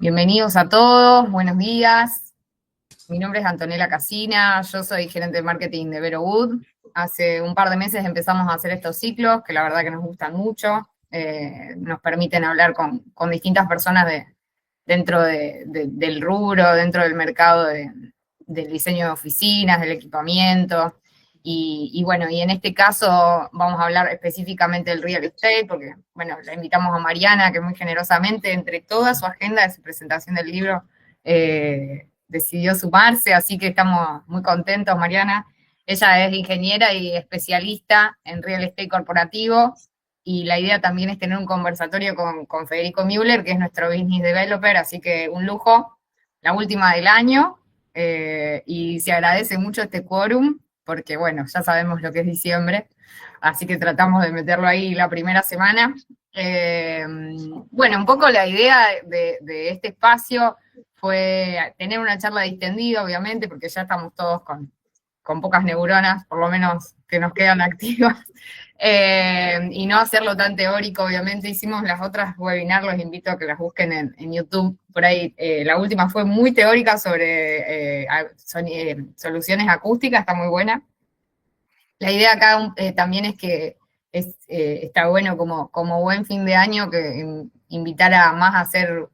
Bienvenidos a todos, buenos días. Mi nombre es Antonella Casina, yo soy gerente de marketing de Vero Wood. Hace un par de meses empezamos a hacer estos ciclos que la verdad que nos gustan mucho. Nos permiten hablar con distintas personas dentro del rubro, dentro del mercado del diseño de oficinas, del equipamiento. Y bueno, y en este caso vamos a hablar específicamente del real estate, porque, bueno, la invitamos a Mariana, que muy generosamente, entre toda su agenda de su presentación del libro, decidió sumarse, así que estamos muy contentos, Mariana. Ella es ingeniera y especialista en real estate corporativo, y la idea también es tener un conversatorio con Federico Müller, que es nuestro business developer, así que un lujo, la última del año, y se agradece mucho este quórum, porque bueno, ya sabemos lo que es diciembre, así que tratamos de meterlo ahí la primera semana. Eh, bueno, un poco la idea de este espacio fue tener una charla distendida, obviamente, porque ya estamos todos con pocas neuronas, por lo menos que nos quedan activas, y no hacerlo tan teórico, obviamente. Hicimos las otras webinars, los invito a que las busquen en YouTube, por ahí. La última fue muy teórica sobre soluciones acústicas, está muy buena. La idea acá también es que está bueno como buen fin de año que invitar a más a hacer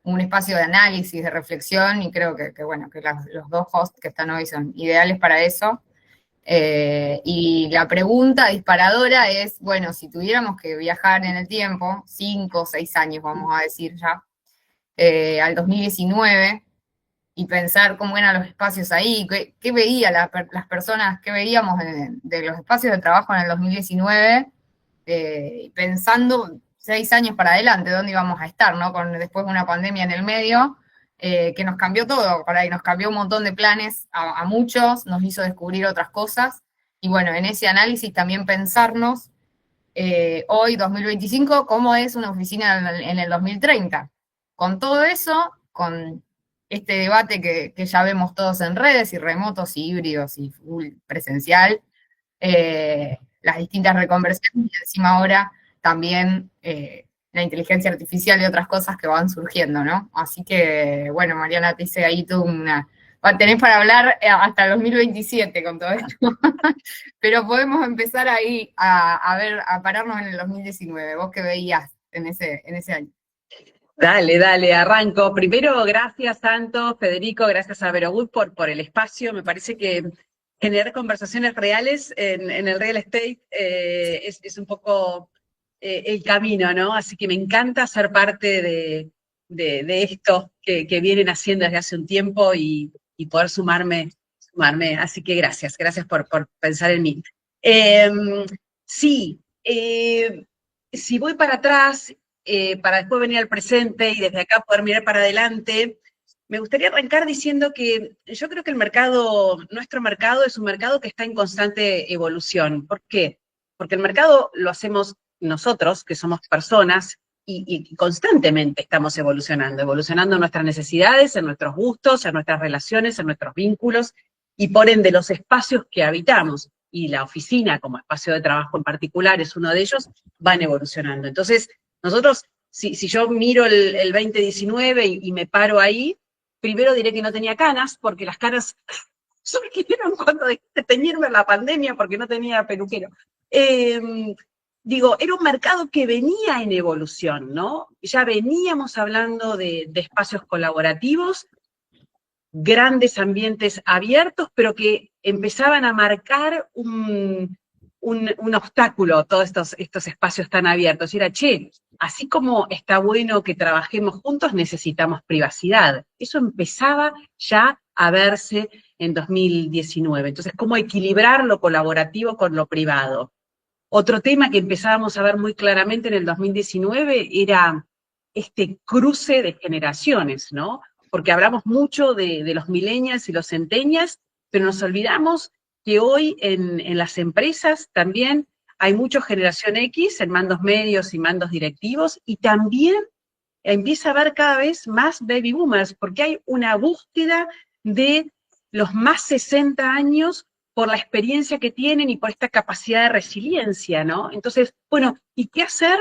un espacio de análisis, de reflexión, y creo que bueno, que los dos hosts que están hoy son ideales para eso. Y la pregunta disparadora es, bueno, si tuviéramos que viajar en el tiempo, 5 o 6 años, vamos a decir ya, al 2019, y pensar cómo eran los espacios ahí, qué veían las personas, qué veíamos de los espacios de trabajo en el 2019, pensando 6 años para adelante, dónde íbamos a estar, ¿no? Después de una pandemia en el medio, que nos cambió todo, por ahí nos cambió un montón de planes a muchos, nos hizo descubrir otras cosas, y bueno, en ese análisis también pensarnos, hoy, 2025, cómo es una oficina en el 2030. Con todo eso, con este debate que ya vemos todos en redes, y remotos, y híbridos, y full presencial, las distintas reconversiones, y encima ahora también la inteligencia artificial y otras cosas que van surgiendo, ¿no? Así que, bueno, Mariana, te hice ahí tú tenés para hablar hasta el 2027 con todo esto, pero podemos empezar ahí a ver, a pararnos en el 2019. ¿Vos qué veías en ese año? Dale, dale, arranco. Primero, gracias, Santo, Federico, gracias a Verogut por el espacio. Me parece que generar conversaciones reales en el real estate es un poco el camino, ¿no? Así que me encanta ser parte de esto que vienen haciendo desde hace un tiempo y poder sumarme. Así que gracias por pensar en mí. Eh, sí, si voy para atrás, para después venir al presente y desde acá poder mirar para adelante, me gustaría arrancar diciendo que yo creo que nuestro mercado es un mercado que está en constante evolución. ¿Por qué? Porque el mercado lo hacemos nosotros, que somos personas, y constantemente estamos evolucionando en nuestras necesidades, en nuestros gustos, en nuestras relaciones, en nuestros vínculos, y por ende los espacios que habitamos, y la oficina como espacio de trabajo en particular es uno de ellos, van evolucionando. Entonces, nosotros, si yo miro el 2019 y me paro ahí, primero diré que no tenía canas, porque las canas surgieron cuando dejé de teñirme en la pandemia porque no tenía peluquero. Digo, era un mercado que venía en evolución, ¿no? Ya veníamos hablando de espacios colaborativos, grandes ambientes abiertos, pero que empezaban a marcar un obstáculo, todos estos espacios tan abiertos. Y era, che, así como está bueno que trabajemos juntos, necesitamos privacidad. Eso empezaba ya a verse en 2019. Entonces, ¿cómo equilibrar lo colaborativo con lo privado? Otro tema que empezábamos a ver muy claramente en el 2019 era este cruce de generaciones, ¿no? Porque hablamos mucho de los millennials y los centennials, pero nos olvidamos que hoy en las empresas también hay mucha generación X en mandos medios y mandos directivos, y también empieza a haber cada vez más baby boomers, porque hay una búsqueda de los más 60 años por la experiencia que tienen y por esta capacidad de resiliencia, ¿no? Entonces, bueno, ¿y qué hacer?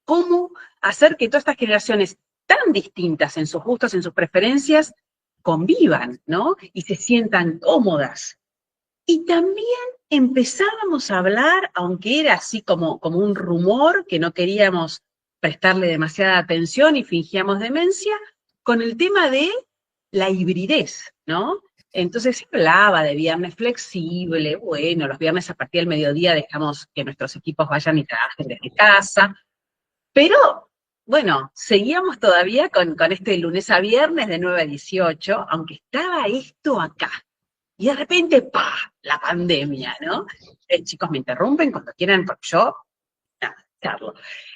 ¿Cómo hacer que todas estas generaciones tan distintas en sus gustos, en sus preferencias, convivan, ¿no? Y se sientan cómodas. Y también empezábamos a hablar, aunque era así como un rumor, que no queríamos prestarle demasiada atención y fingíamos demencia, con el tema de la hibridez, ¿no? Entonces se hablaba de viernes flexible, bueno, los viernes a partir del mediodía dejamos que nuestros equipos vayan y trabajen desde casa, pero bueno, seguíamos todavía con este lunes a viernes de 9 a 18, aunque estaba esto acá. Y de repente, ¡pah!, la pandemia, ¿no? Chicos, me interrumpen cuando quieran, porque yo, nada, charlo.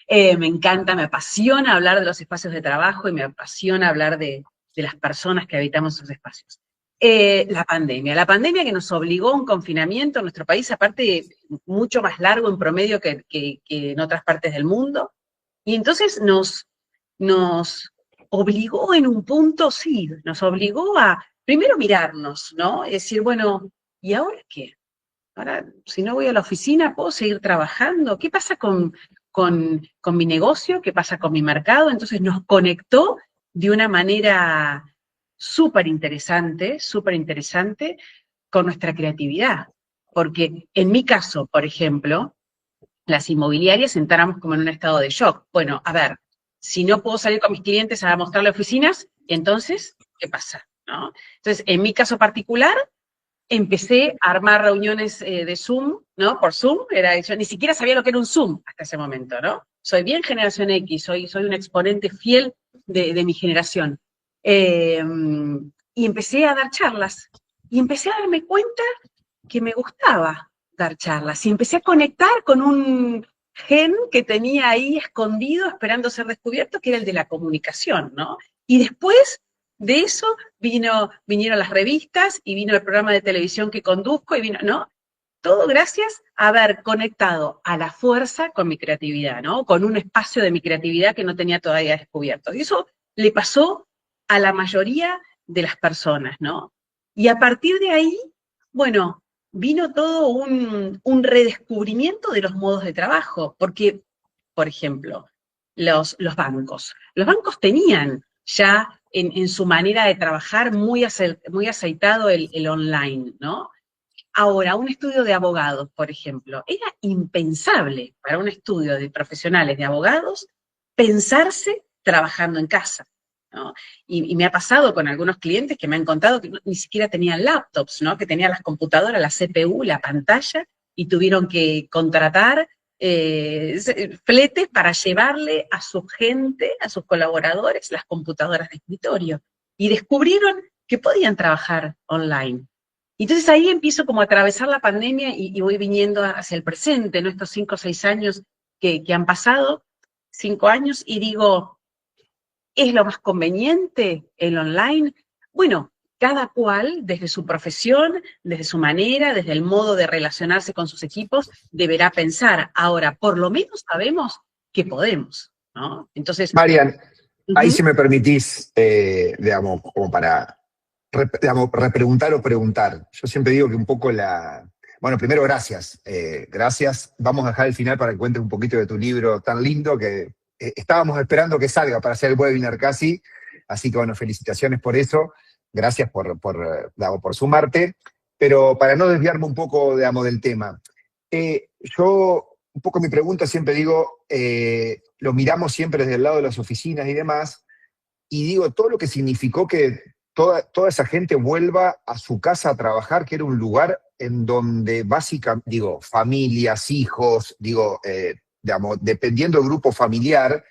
Me encanta, me apasiona hablar de los espacios de trabajo y me apasiona hablar de las personas que habitamos esos espacios. La pandemia que nos obligó a un confinamiento en nuestro país, aparte mucho más largo en promedio que en otras partes del mundo, y entonces nos obligó en un punto, sí, nos obligó a primero mirarnos, ¿no? Es decir, bueno, ¿y ahora qué? Ahora, si no voy a la oficina, ¿puedo seguir trabajando? ¿Qué pasa con mi negocio? ¿Qué pasa con mi mercado? Entonces nos conectó de una manera súper interesante con nuestra creatividad. Porque en mi caso, por ejemplo, las inmobiliarias entramos como en un estado de shock. Bueno, a ver, si no puedo salir con mis clientes a mostrarle oficinas, entonces, ¿qué pasa? ¿No? Entonces, en mi caso particular, empecé a armar reuniones de Zoom, ¿no? Por Zoom, yo ni siquiera sabía lo que era un Zoom hasta ese momento, ¿no? Soy bien generación X, soy un exponente fiel de mi generación. Y empecé a dar charlas, y empecé a darme cuenta que me gustaba dar charlas, y empecé a conectar con un gen que tenía ahí escondido, esperando ser descubierto, que era el de la comunicación, ¿no? Y después de eso vinieron las revistas, y vino el programa de televisión que conduzco, y vino, ¿no? Todo gracias a haber conectado a la fuerza con mi creatividad, ¿no? Con un espacio de mi creatividad que no tenía todavía descubierto. Y eso le pasó a la mayoría de las personas, ¿no? Y a partir de ahí, bueno, vino todo un redescubrimiento de los modos de trabajo, porque, por ejemplo, los bancos. Los bancos tenían ya en su manera de trabajar muy aceitado el online, ¿no? Ahora, un estudio de abogados, por ejemplo, era impensable para un estudio de profesionales de abogados pensarse trabajando en casa, ¿no? Y me ha pasado con algunos clientes que me han contado que ni siquiera tenían laptops, ¿no? Que tenían las computadoras, la CPU, la pantalla, y tuvieron que contratar fletes para llevarle a su gente, a sus colaboradores, las computadoras de escritorio. Y descubrieron que podían trabajar online. Entonces ahí empiezo como a atravesar la pandemia y voy viniendo hacia el presente, ¿no? Estos 5 o 6 años que han pasado, 5 años, y digo, ¿es lo más conveniente el online? Bueno, cada cual, desde su profesión, desde su manera, desde el modo de relacionarse con sus equipos, deberá pensar. Ahora, por lo menos sabemos que podemos, ¿no? Entonces... Marian, ahí si me permitís, digamos, como para digamos, repreguntar o preguntar. Yo siempre digo que un poco Bueno, primero, gracias. Gracias. Vamos a dejar el final para que cuentes un poquito de tu libro tan lindo que estábamos esperando que salga para hacer el webinar casi. Así que, bueno, felicitaciones por eso. Gracias digamos, por sumarte. Pero para no desviarme un poco, digamos, del tema, yo, un poco mi pregunta siempre digo, lo miramos siempre desde el lado de las oficinas y demás, y digo, todo lo que significó que toda esa gente vuelva a su casa a trabajar, que era un lugar en donde básicamente, digo, familias, hijos, digo, digamos, dependiendo del grupo familiar,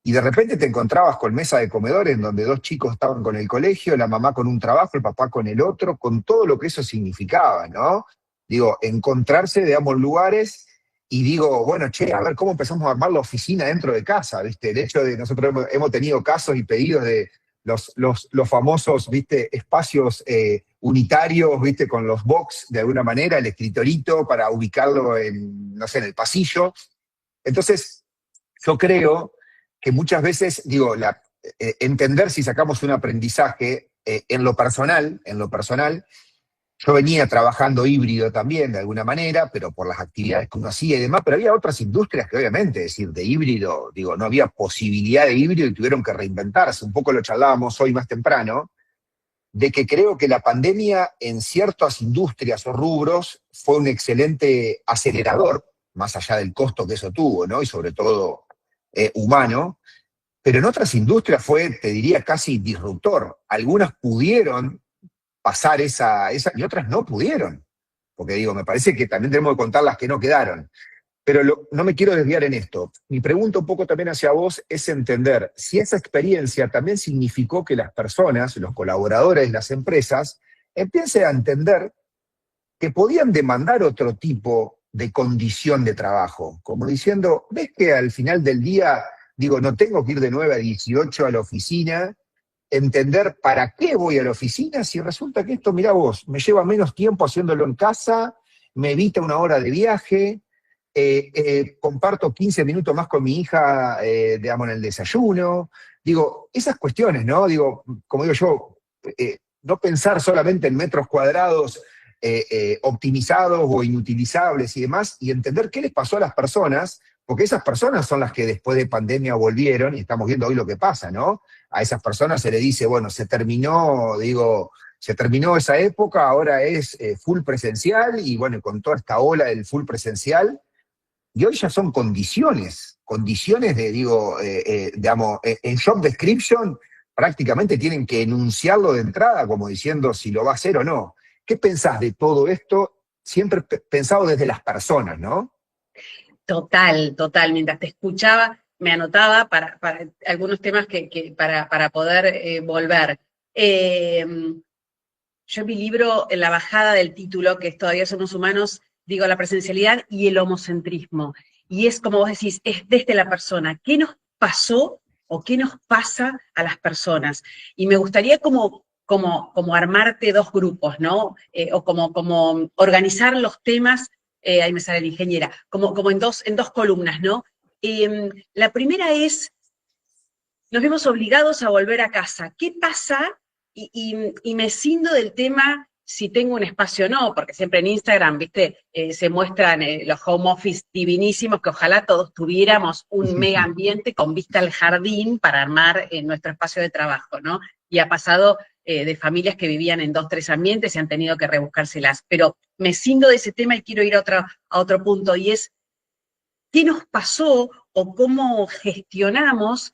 y de repente te encontrabas con mesa de comedor en donde 2 chicos estaban con el colegio, la mamá con un trabajo, el papá con el otro, con todo lo que eso significaba, ¿no? Digo, encontrarse, digamos, lugares, y digo, bueno, che, a ver cómo empezamos a armar la oficina dentro de casa, ¿viste? El hecho de, nosotros hemos tenido casos y pedidos de los famosos, ¿viste? Espacios unitarios, ¿viste? Con los box, de alguna manera, el escritorito para ubicarlo en, no sé, en el pasillo. Entonces, yo creo que muchas veces, digo, entender si sacamos un aprendizaje en lo personal, Yo venía trabajando híbrido también, de alguna manera, pero por las actividades que uno hacía y demás, pero había otras industrias que obviamente, es decir, de híbrido, digo, no había posibilidad de híbrido y tuvieron que reinventarse. Un poco lo charlábamos hoy más temprano, de que creo que la pandemia en ciertas industrias o rubros fue un excelente acelerador, más allá del costo que eso tuvo, ¿no? Y sobre todo humano, pero en otras industrias fue, te diría, casi disruptor. Algunas pudieron pasar esa y otras no pudieron. Porque digo, me parece que también tenemos que contar las que no quedaron. Pero no me quiero desviar en esto. Mi pregunta un poco también hacia vos es entender si esa experiencia también significó que las personas, los colaboradores de las empresas, empiecen a entender que podían demandar otro tipo de condición de trabajo. Como diciendo, ves que al final del día, digo, no tengo que ir de 9 a 18 a la oficina, entender para qué voy a la oficina si resulta que esto, mirá vos, me lleva menos tiempo haciéndolo en casa, me evita una hora de viaje, comparto 15 minutos más con mi hija, digamos, en el desayuno. Digo, esas cuestiones, ¿no? Digo, como digo yo, no pensar solamente en metros cuadrados optimizados o inutilizables y demás, y entender qué les pasó a las personas, porque esas personas son las que después de pandemia volvieron, y estamos viendo hoy lo que pasa, ¿no? A esas personas se le dice, bueno, se terminó, digo, se terminó esa época, ahora es full presencial, y bueno, con toda esta ola del full presencial, y hoy ya son condiciones de, digo, digamos, en job description prácticamente tienen que enunciarlo de entrada como diciendo si lo va a hacer o no. ¿Qué pensás de todo esto? Siempre pensado desde las personas, ¿no? Total, total. Mientras te escuchaba, me anotaba para algunos temas para poder volver. Yo en mi libro, en la bajada del título, que es Todavía somos humanos, digo la presencialidad y el homocentrismo. Y es como vos decís, es desde la persona. ¿Qué nos pasó o qué nos pasa a las personas? Y me gustaría como armarte dos grupos, ¿no? O como organizar los temas, ahí me sale la ingeniera, como en dos columnas, ¿no? La primera es, nos vemos obligados a volver a casa. ¿Qué pasa? Y me escindo del tema si tengo un espacio o no, porque siempre en Instagram, viste, se muestran los home office divinísimos, que ojalá todos tuviéramos un mega ambiente con vista al jardín para armar nuestro espacio de trabajo, ¿no? Y ha pasado de familias que vivían en 2, 3 ambientes y han tenido que rebuscárselas. Pero me escindo de ese tema y quiero ir a otro punto, y es, ¿qué nos pasó o cómo gestionamos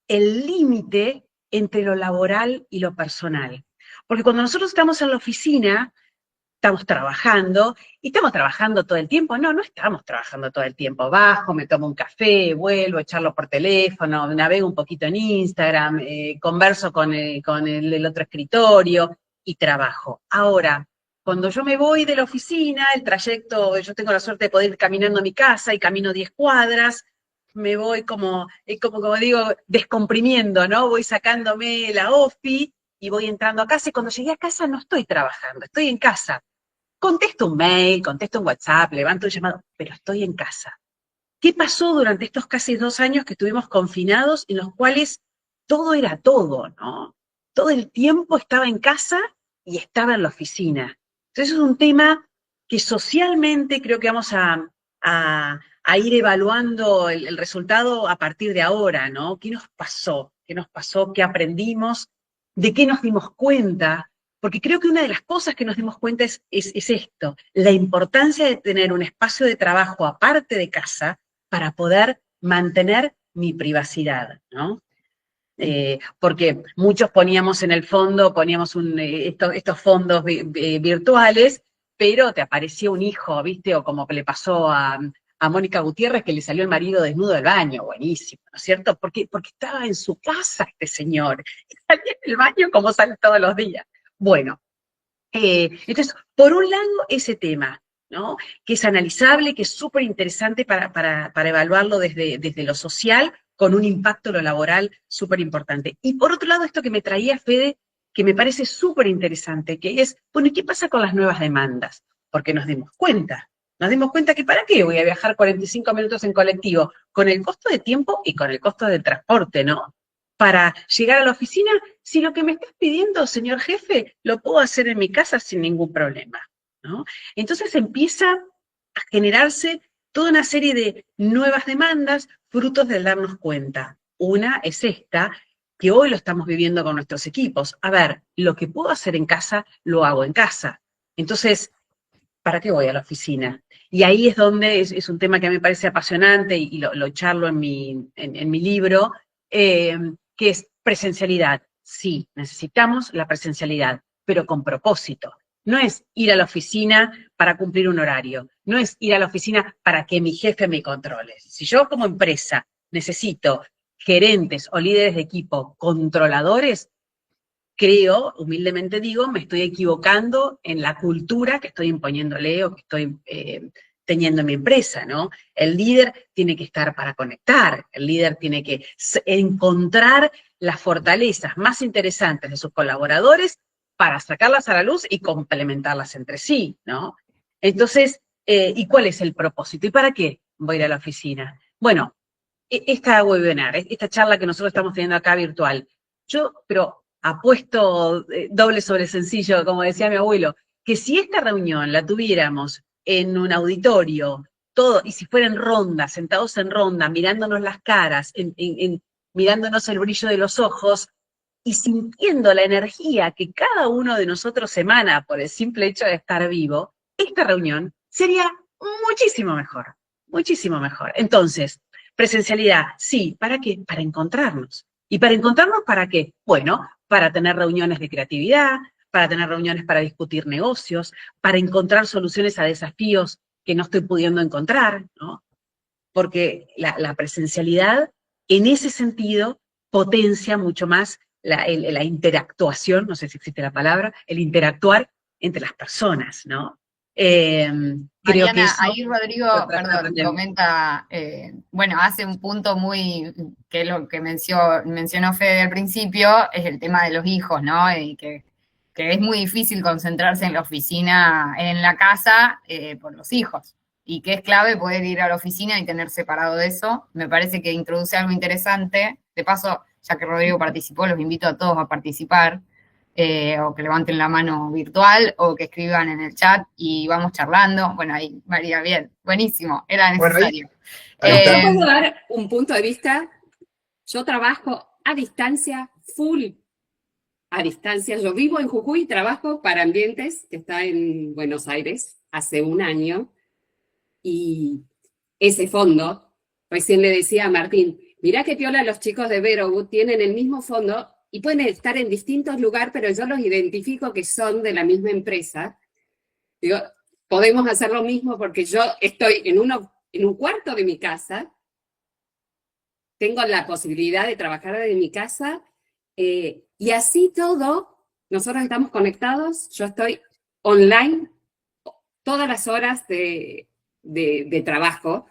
el límite entre lo laboral y lo personal? Porque cuando nosotros estamos en la oficina, estamos trabajando, y estamos trabajando todo el tiempo. No estamos trabajando todo el tiempo. Bajo, me tomo un café, vuelvo a echarlo por teléfono, navego un poquito en Instagram, converso con el otro escritorio y trabajo. Ahora, cuando yo me voy de la oficina, el trayecto, yo tengo la suerte de poder ir caminando a mi casa y camino 10 cuadras, me voy como digo, descomprimiendo, ¿no? Voy sacándome la OFI y voy entrando a casa, y cuando llegué a casa no estoy trabajando, estoy en casa. Contesto un mail, contesto un WhatsApp, levanto un llamado, pero estoy en casa. ¿Qué pasó durante estos casi 2 años que estuvimos confinados, en los cuales todo era todo, ¿no? Todo el tiempo estaba en casa y estaba en la oficina. Entonces es un tema que socialmente creo que vamos a ir evaluando el resultado a partir de ahora, ¿no? ¿Qué nos pasó? ¿Qué nos pasó? ¿Qué aprendimos? ¿De qué nos dimos cuenta? Porque creo que una de las cosas que nos dimos cuenta es esto, la importancia de tener un espacio de trabajo aparte de casa para poder mantener mi privacidad, ¿no? Porque muchos poníamos en el fondo, estos fondos virtuales, pero te aparecía un hijo, ¿viste? O como le pasó a Mónica Gutiérrez, que le salió el marido desnudo del baño, buenísimo, ¿no es cierto? Porque estaba en su casa este señor, y salía del baño como sale todos los días. Bueno, entonces, por un lado, ese tema, ¿no? Que es analizable, que es súper interesante para evaluarlo desde lo social, con un impacto en lo laboral súper importante. Y por otro lado, esto que me traía Fede, que me parece súper interesante, que es, bueno, ¿y qué pasa con las nuevas demandas? Porque nos dimos cuenta que ¿para qué voy a viajar 45 minutos en colectivo? Con el costo de tiempo y con el costo del transporte, ¿no? para llegar a la oficina si lo que me estás pidiendo, señor jefe, lo puedo hacer en mi casa sin ningún problema, ¿no? Entonces empieza a generarse toda una serie de nuevas demandas frutos del darnos cuenta. Una es esta, que hoy lo estamos viviendo con nuestros equipos. A ver, lo que puedo hacer en casa, lo hago en casa. Entonces, ¿para qué voy a la oficina? Y ahí es donde es un tema que a mí me parece apasionante y lo charlo en mi libro, que es presencialidad. Sí, necesitamos la presencialidad, pero con propósito. No es ir a la oficina para cumplir un horario, no es ir a la oficina para que mi jefe me controle. Si yo como empresa necesito gerentes o líderes de equipo controladores, creo, humildemente digo, me estoy equivocando en la cultura que estoy imponiéndole o que estoy teniendo en mi empresa, ¿no? El líder tiene que estar para conectar, el líder tiene que encontrar las fortalezas más interesantes de sus colaboradores para sacarlas a la luz y complementarlas entre sí, ¿no? Entonces, ¿y cuál es el propósito? ¿Y para qué voy a ir a la oficina? Bueno, esta webinar, esta charla que nosotros estamos teniendo acá virtual, pero apuesto doble sobre sencillo, como decía mi abuelo, que si esta reunión la tuviéramos en un auditorio, todo, y si fuera en ronda, sentados en ronda, mirándonos las caras, mirándonos el brillo de los ojos, y sintiendo la energía que cada uno de nosotros emana por el simple hecho de estar vivo, esta reunión sería muchísimo mejor, muchísimo mejor. Entonces, presencialidad, sí, ¿para qué? Para encontrarnos. ¿Y para encontrarnos para qué? Bueno, para tener reuniones de creatividad, para tener reuniones para discutir negocios, para encontrar soluciones a desafíos que no estoy pudiendo encontrar, ¿no? Porque la presencialidad, en ese sentido, potencia mucho más la interactuación, no sé si existe la palabra, el interactuar entre las personas, ¿no? Creo Mariana, que eso, ahí Rodrigo, perdón, comenta, bueno, hace un punto muy, que es lo que mencionó Fede al principio, es el tema de los hijos, ¿no? Y que es muy difícil concentrarse en la oficina, en la casa, por los hijos. Y que es clave poder ir a la oficina y tener separado de eso. Me parece que introduce algo interesante. De paso, ya que Rodrigo participó, los invito a todos a participar. O que levanten la mano virtual, o que escriban en el chat y vamos charlando. Bueno, ahí, María, bien, buenísimo, era necesario. Bueno, Yo puedo dar un punto de vista. Yo trabajo a distancia, full a distancia. Yo vivo en Jujuy y trabajo para Ambientes, que está en Buenos Aires, hace un año. Y ese fondo, recién le decía a Martín, mirá qué piola los chicos de Vero tienen el mismo fondo, y pueden estar en distintos lugares, pero yo los identifico que son de la misma empresa. Digo, podemos hacer lo mismo porque yo estoy en un cuarto de mi casa, tengo la posibilidad de trabajar desde mi casa, y así todo, nosotros estamos conectados, yo estoy online todas las horas de trabajo,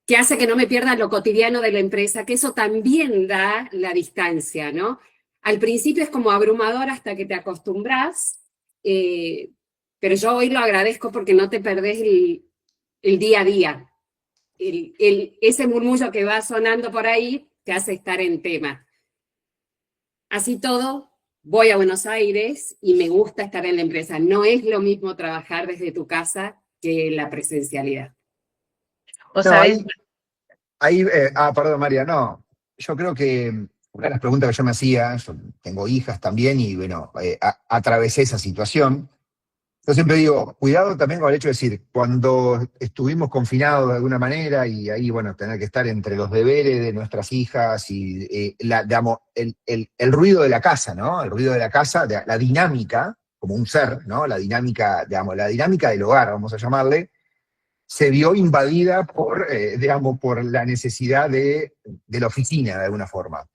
que hace que no me pierda lo cotidiano de la empresa, que eso también da la distancia, ¿no? Al principio es como abrumador hasta que te acostumbras, pero yo hoy lo agradezco porque no te perdés el día a día. Ese murmullo que va sonando por ahí te hace estar en tema. Así todo, voy a Buenos Aires y me gusta estar en la empresa. No es lo mismo trabajar desde tu casa que la presencialidad. ¿Vos sabés? Perdón, María, no. Yo creo que una de las preguntas que yo me hacía, yo tengo hijas también y bueno, atravesé esa situación. Yo siempre digo, cuidado también con el hecho de decir, cuando estuvimos confinados de alguna manera y ahí, bueno, tener que estar entre los deberes de nuestras hijas y, digamos, el ruido de la casa, ¿no? El ruido de la casa, la dinámica, como un ser, ¿no? La dinámica, digamos, la dinámica del hogar, vamos a llamarle, se vio invadida digamos, por la necesidad de la oficina, de alguna forma.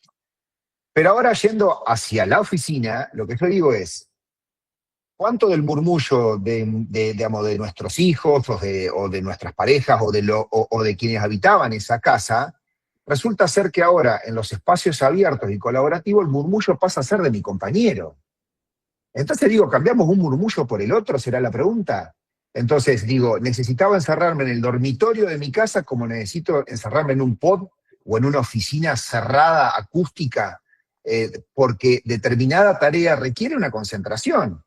Pero ahora, yendo hacia la oficina, lo que yo digo es, ¿cuánto del murmullo digamos, de nuestros hijos o de nuestras parejas o de quienes habitaban esa casa, resulta ser que ahora, en los espacios abiertos y colaborativos, el murmullo pasa a ser de mi compañero? Entonces digo, ¿cambiamos un murmullo por el otro? ¿Será la pregunta? Entonces digo, necesitaba encerrarme en el dormitorio de mi casa como necesito encerrarme en un pod o en una oficina cerrada, acústica, porque determinada tarea requiere una concentración.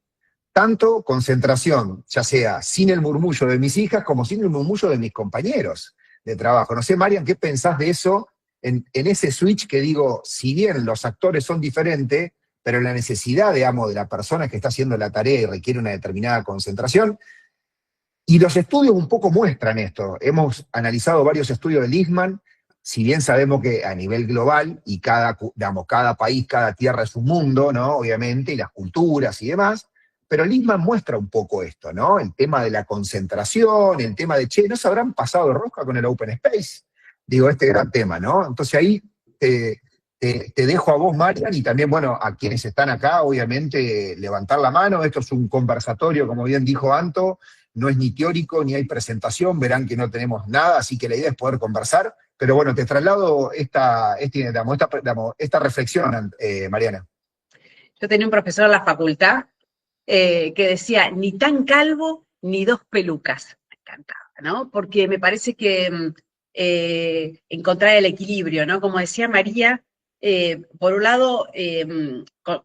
Tanto concentración, ya sea sin el murmullo de mis hijas como sin el murmullo de mis compañeros de trabajo. No sé, Marian, ¿qué pensás de eso? En ese switch que digo, si bien los actores son diferentes, pero la necesidad, digamos, de la persona que está haciendo la tarea y requiere una determinada concentración. Y los estudios un poco muestran esto. Hemos analizado varios estudios de Lisman, si bien sabemos que a nivel global, y cada país, cada tierra es un mundo, ¿no? Obviamente, y las culturas y demás, pero Lisman muestra un poco esto, ¿no? El tema de la concentración, el tema de, ¿no se habrán pasado de rosca con el Open Space? Digo, este gran tema, ¿no? Entonces ahí te dejo a vos, Marian, y también, bueno, a quienes están acá, obviamente, levantar la mano. Esto es un conversatorio, como bien dijo Anto, no es ni teórico, ni hay presentación, verán que no tenemos nada, así que la idea es poder conversar. Pero bueno, te traslado esta reflexión, Mariana. Yo tenía un profesor en la facultad que decía, ni tan calvo, ni dos pelucas. Me encantaba, ¿no? Porque me parece que encontrar el equilibrio, ¿no? Como decía María, por un lado,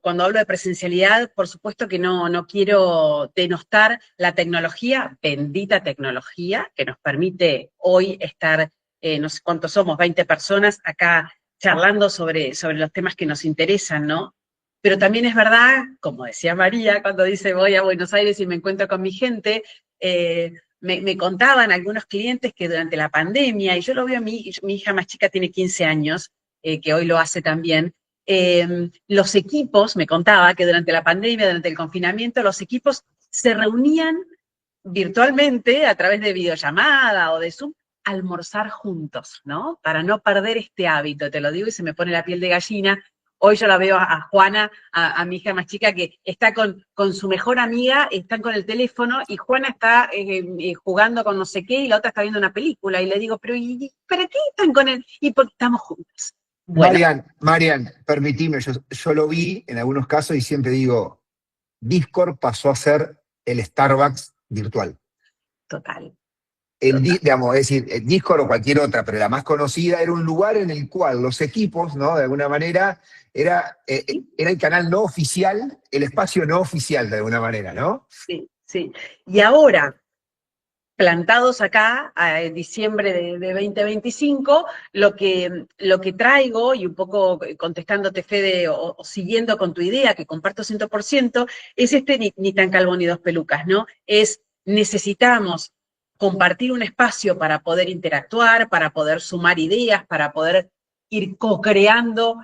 cuando hablo de presencialidad, por supuesto que no quiero denostar la tecnología, bendita tecnología, que nos permite hoy estar, no sé cuántos somos, 20 personas acá charlando sobre los temas que nos interesan, ¿no? Pero también es verdad, como decía María, cuando dice voy a Buenos Aires y me encuentro con mi gente, me contaban algunos clientes que durante la pandemia, y yo lo veo a mi hija más chica tiene 15 años, que hoy lo hace también, los equipos, me contaba que durante la pandemia, durante el confinamiento, los equipos se reunían virtualmente a través de videollamada o de Zoom, a almorzar juntos, ¿no? Para no perder este hábito, te lo digo y se me pone la piel de gallina. Hoy yo la veo a Juana, a mi hija más chica, que está con su mejor amiga, están con el teléfono, y Juana está jugando con no sé qué, y la otra está viendo una película, y le digo, pero ¿y para qué están con él? Y porque estamos juntos. Bueno. Marian, permitime, yo lo vi en algunos casos y siempre digo, Discord pasó a ser el Starbucks virtual. Total. Digamos, es decir, el Discord o cualquier otra, pero la más conocida, era un lugar en el cual los equipos, ¿no? De alguna manera, era el canal no oficial, el espacio no oficial, de alguna manera, ¿no? Sí, sí. Y ahora, plantados acá, en diciembre de 2025, lo que traigo, y un poco contestándote, Fede, o siguiendo con tu idea, que comparto 100%, es ni tan calvo ni dos pelucas, ¿no? Necesitamos compartir un espacio para poder interactuar, para poder sumar ideas, para poder ir co-creando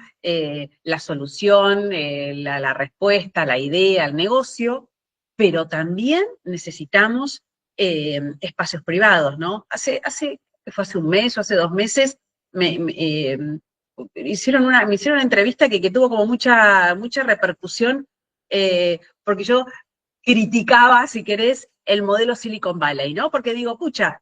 la solución, la respuesta, la idea, el negocio, pero también necesitamos espacios privados, ¿no? Fue hace un mes o hace 2 meses, me hicieron una entrevista que tuvo como mucha repercusión, porque yo criticaba, si querés, el modelo Silicon Valley, ¿no? Porque digo, pucha,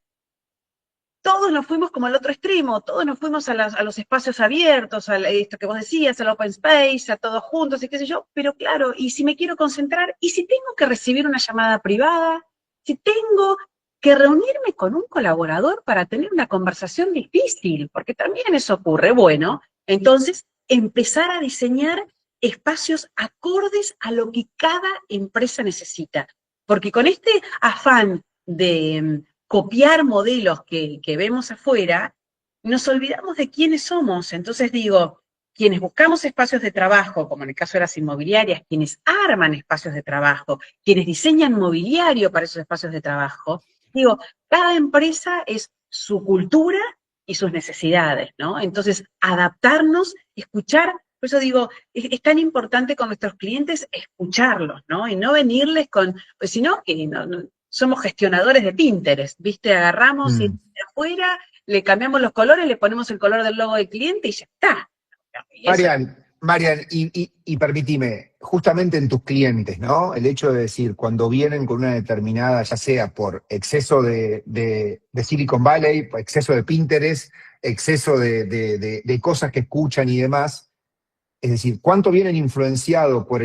todos nos fuimos como al otro extremo, todos nos fuimos a los espacios abiertos, a esto que vos decías, al open space, a todos juntos y qué sé yo, pero claro, y si me quiero concentrar, y si tengo que recibir una llamada privada, si tengo que reunirme con un colaborador para tener una conversación difícil, porque también eso ocurre, bueno, entonces empezar a diseñar espacios acordes a lo que cada empresa necesita, porque con este afán de copiar modelos que vemos afuera, nos olvidamos de quiénes somos. Entonces digo, quienes buscamos espacios de trabajo, como en el caso de las inmobiliarias, quienes arman espacios de trabajo, quienes diseñan mobiliario para esos espacios de trabajo, digo, cada empresa es su cultura y sus necesidades, ¿no? Entonces, adaptarnos, escuchar, por eso digo, es tan importante con nuestros clientes escucharlos, ¿no? Y no venirles con, pues si no, que somos gestionadores de Pinterest, ¿viste? Agarramos y de afuera, le cambiamos los colores, le ponemos el color del logo del cliente y ya está. Marian, y permitime, justamente en tus clientes, ¿no? El hecho de decir, cuando vienen con una determinada, ya sea por exceso de Silicon Valley, por exceso de Pinterest, exceso de cosas que escuchan y demás, es decir, ¿cuánto vienen influenciados por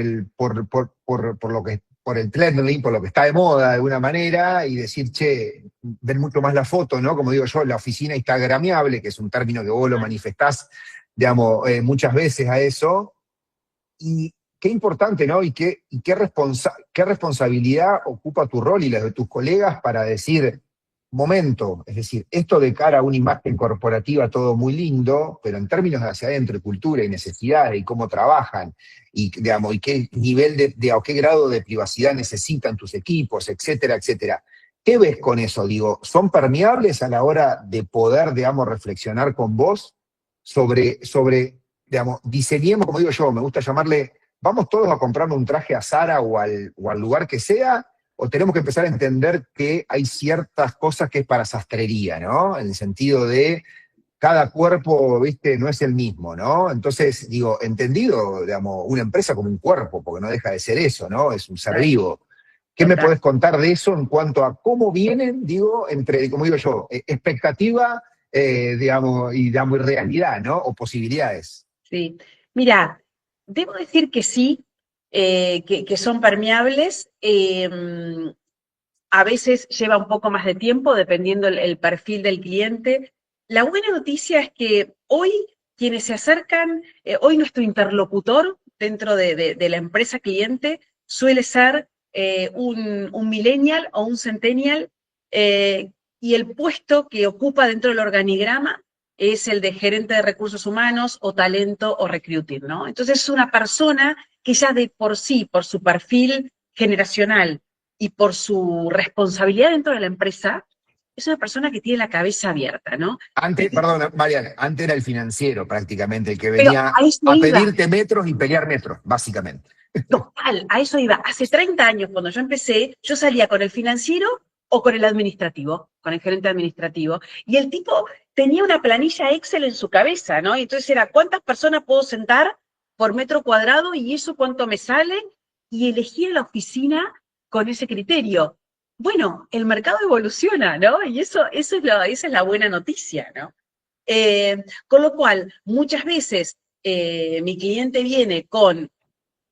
por el trending, por lo que está de moda de alguna manera, y decir, che, ver mucho más la foto, ¿no? Como digo yo, la oficina instagramiable, que es un término que vos lo manifestás, digamos, muchas veces a eso, y qué importante, ¿no? Qué responsabilidad ocupa tu rol y la de tus colegas para decir, momento, es decir, esto de cara a una imagen corporativa, todo muy lindo, pero en términos de hacia adentro, de cultura y necesidades y cómo trabajan, y, digamos, y qué nivel o qué grado de privacidad necesitan tus equipos, etcétera, etcétera. ¿Qué ves con eso? Digo, ¿son permeables a la hora de poder, digamos, reflexionar con vos sobre, digamos, diseñemos, como digo yo, me gusta llamarle, vamos todos a comprarme un traje a Zara o al lugar que sea, o tenemos que empezar a entender que hay ciertas cosas que es para sastrería, ¿no? En el sentido de cada cuerpo, viste, no es el mismo, ¿no? Entonces, digo, entendido, digamos, una empresa como un cuerpo, porque no deja de ser eso, ¿no? Es un ser vivo. ¿Qué me podés contar de eso en cuanto a cómo vienen, digo, entre, como digo yo, expectativa, digamos, y realidad, ¿no? O posibilidades. Sí, mira, debo decir que sí, que son permeables. A veces lleva un poco más de tiempo, dependiendo el perfil del cliente. La buena noticia es que hoy quienes se acercan, hoy nuestro interlocutor dentro de la empresa cliente suele ser un millennial o un centennial, y el puesto que ocupa dentro del organigrama es el de gerente de recursos humanos o talento o recruiting, ¿no? Entonces es una persona que ya de por sí, por su perfil generacional y por su responsabilidad dentro de la empresa, es una persona que tiene la cabeza abierta, ¿no? Antes, perdón, Mariana, antes era el financiero prácticamente, el que Pero venía a eso a iba. pedirte metros y pelear metros, básicamente. Total, a eso iba. Hace 30 años, cuando yo empecé, yo salía con el financiero o con el administrativo, con el gerente administrativo, y el tipo tenía una planilla Excel en su cabeza, ¿no? Y entonces era, ¿cuántas personas puedo sentar por metro cuadrado y eso cuánto me sale? Y elegía la oficina con ese criterio. Bueno, el mercado evoluciona, ¿no? Y esa es la buena noticia, ¿no? Con lo cual, muchas veces mi cliente viene con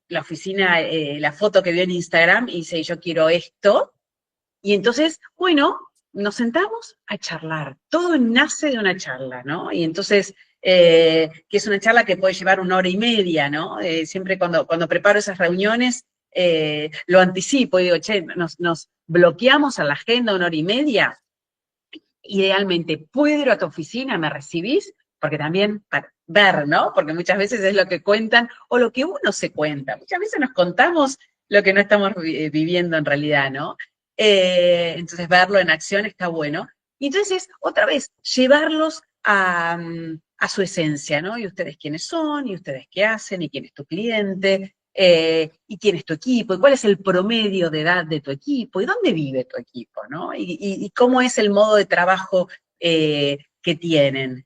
la oficina, la foto que vio en Instagram y dice, yo quiero esto. Y entonces, bueno, nos sentamos a charlar. Todo nace de una charla, ¿no? Y entonces, que es una charla que puede llevar 1 hora y media, ¿no? Siempre cuando preparo esas reuniones, lo anticipo y digo, che, nos bloqueamos a la agenda 1 hora y media. Idealmente, ¿puedo ir a tu oficina? ¿Me recibís? Porque también para ver, ¿no? Porque muchas veces es lo que cuentan o lo que uno se cuenta. Muchas veces nos contamos lo que no estamos viviendo en realidad, ¿no? Entonces verlo en acción está bueno. Y entonces, otra vez, llevarlos a su esencia, ¿no? Y ustedes quiénes son, y ustedes qué hacen, y quién es tu cliente, y quién es tu equipo, y cuál es el promedio de edad de tu equipo, y dónde vive tu equipo, ¿no? Y cómo es el modo de trabajo que tienen.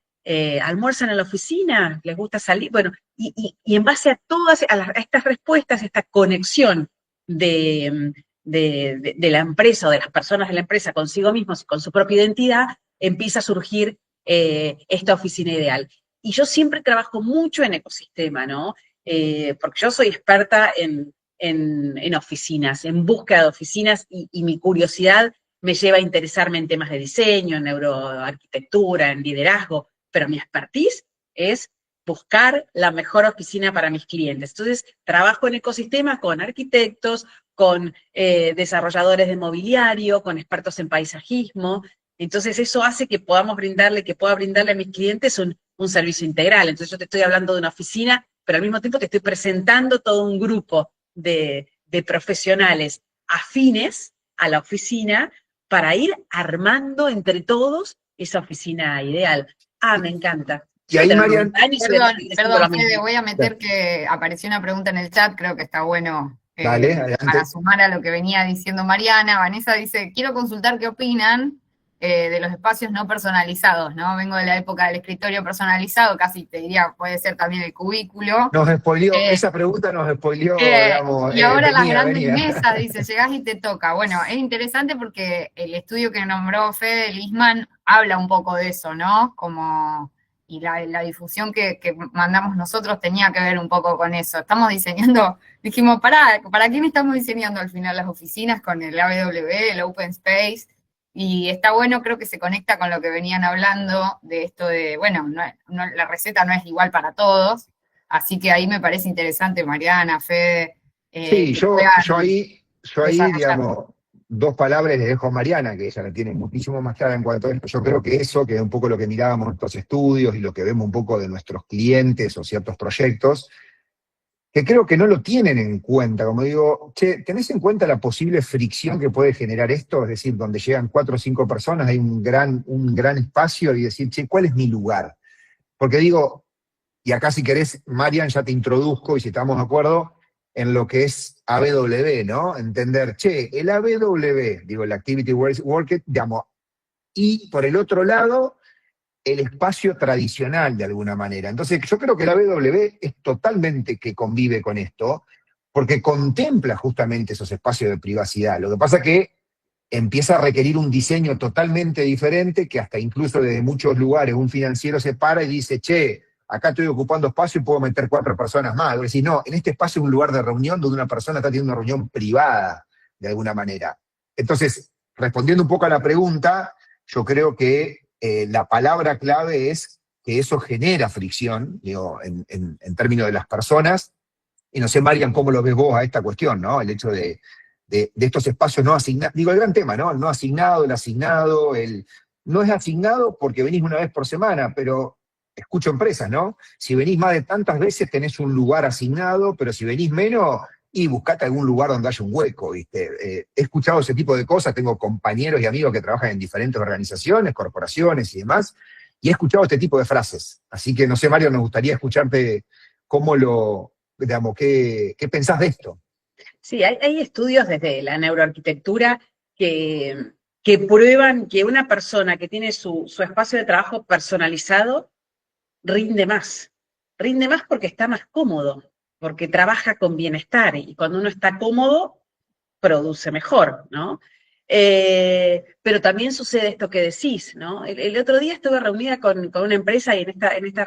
¿Almuerzan en la oficina? ¿Les gusta salir? Bueno, y en base a todas a estas respuestas, esta conexión de la empresa o de las personas de la empresa consigo mismos y con su propia identidad, empieza a surgir esta oficina ideal. Y yo siempre trabajo mucho en ecosistema, ¿no? Porque yo soy experta en oficinas, en búsqueda de oficinas, y mi curiosidad me lleva a interesarme en temas de diseño, en neuroarquitectura, en liderazgo, pero mi expertise es buscar la mejor oficina para mis clientes. Entonces, trabajo en ecosistema con arquitectos, con desarrolladores de mobiliario, con expertos en paisajismo. Entonces, eso hace que pueda brindarle a mis clientes un servicio integral. Entonces, yo te estoy hablando de una oficina, pero al mismo tiempo te estoy presentando todo un grupo de profesionales afines a la oficina para ir armando entre todos esa oficina ideal. Ah, me encanta. Y ahí, Marian, Perdón, Fede, voy a meter que apareció una pregunta en el chat, creo que está bueno dale, para sumar a lo que venía diciendo Mariana. Vanessa dice, quiero consultar qué opinan de los espacios no personalizados, ¿no? Vengo de la época del escritorio personalizado, casi te diría, puede ser también el cubículo. Nos spoileó, esa pregunta nos spoileó, digamos. Y ahora las grandes mesas, dice, llegás y te toca. Bueno, es interesante porque el estudio que nombró Fede Lisman habla un poco de eso, ¿no? Como la difusión que mandamos nosotros tenía que ver un poco con eso. Estamos diseñando, dijimos, ¿para quién estamos diseñando al final las oficinas con el AWE, el Open Space? Y está bueno, creo que se conecta con lo que venían hablando de esto de, bueno, la receta no es igual para todos, así que ahí me parece interesante, Mariana, Fede. Sí, yo ahí, desarrollar. digamos, dos palabras le dejo a Mariana, que ella la tiene muchísimo más clara en cuanto a esto. Yo creo que eso, que es un poco lo que mirábamos en estos estudios y lo que vemos un poco de nuestros clientes o ciertos proyectos, que creo que no lo tienen en cuenta. Como digo, che, ¿tenés en cuenta la posible fricción que puede generar esto? Es decir, donde llegan 4 o 5 personas, hay un gran espacio y decir, che, ¿cuál es mi lugar? Porque digo, y acá si querés, Marian, ya te introduzco y si estamos de acuerdo, en lo que es ABW, ¿no? Entender, che, el ABW, digo, el Activity Worker, digamos, y por el otro lado, el espacio tradicional de alguna manera. Entonces, yo creo que la ABW es totalmente que convive con esto, porque contempla justamente esos espacios de privacidad. Lo que pasa es que empieza a requerir un diseño totalmente diferente, que hasta incluso desde muchos lugares un financiero se para y dice, che, acá estoy ocupando espacio y puedo meter 4 personas más. Vos decís, no, en este espacio es un lugar de reunión donde una persona está teniendo una reunión privada, de alguna manera. Entonces, respondiendo un poco a la pregunta, yo creo que la palabra clave es que eso genera fricción, digo, en términos de las personas. Y no sé, Marian, cómo lo ves vos a esta cuestión, ¿no? El hecho de estos espacios no asignados, digo, el gran tema, ¿no? El no asignado, el asignado, no es asignado porque venís una vez por semana, pero escucho empresas, ¿no? Si venís más de tantas veces tenés un lugar asignado, pero si venís menos, y buscate algún lugar donde haya un hueco, ¿viste? He escuchado ese tipo de cosas, tengo compañeros y amigos que trabajan en diferentes organizaciones, corporaciones y demás, y he escuchado este tipo de frases. Así que, no sé, Mario, nos gustaría escucharte cómo digamos, qué pensás de esto. Sí, hay estudios desde la neuroarquitectura que prueban que una persona que tiene su espacio de trabajo personalizado rinde más. Rinde más porque está más cómodo, porque trabaja con bienestar y cuando uno está cómodo, produce mejor, ¿no? Pero también sucede esto que decís, ¿no? El otro día estuve reunida con una empresa y en esta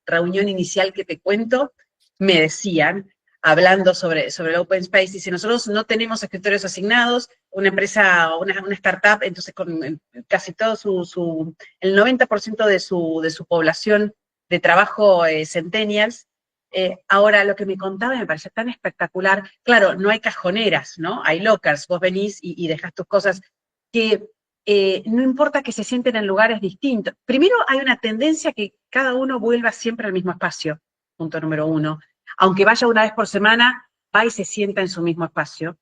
reunión inicial que te cuento, me decían, hablando sobre el Open Space, dice, nosotros no tenemos escritorios asignados, una empresa, una startup, entonces con casi todo el 90% de su población de trabajo centennials. Ahora, lo que me contaba me parece tan espectacular. Claro, no hay cajoneras, ¿no? Hay lockers. Vos venís y dejás tus cosas. Que no importa que se sienten en lugares distintos. Primero, hay una tendencia que cada uno vuelva siempre al mismo espacio. Punto número 1. Aunque vaya una vez por semana, va y se sienta en su mismo espacio.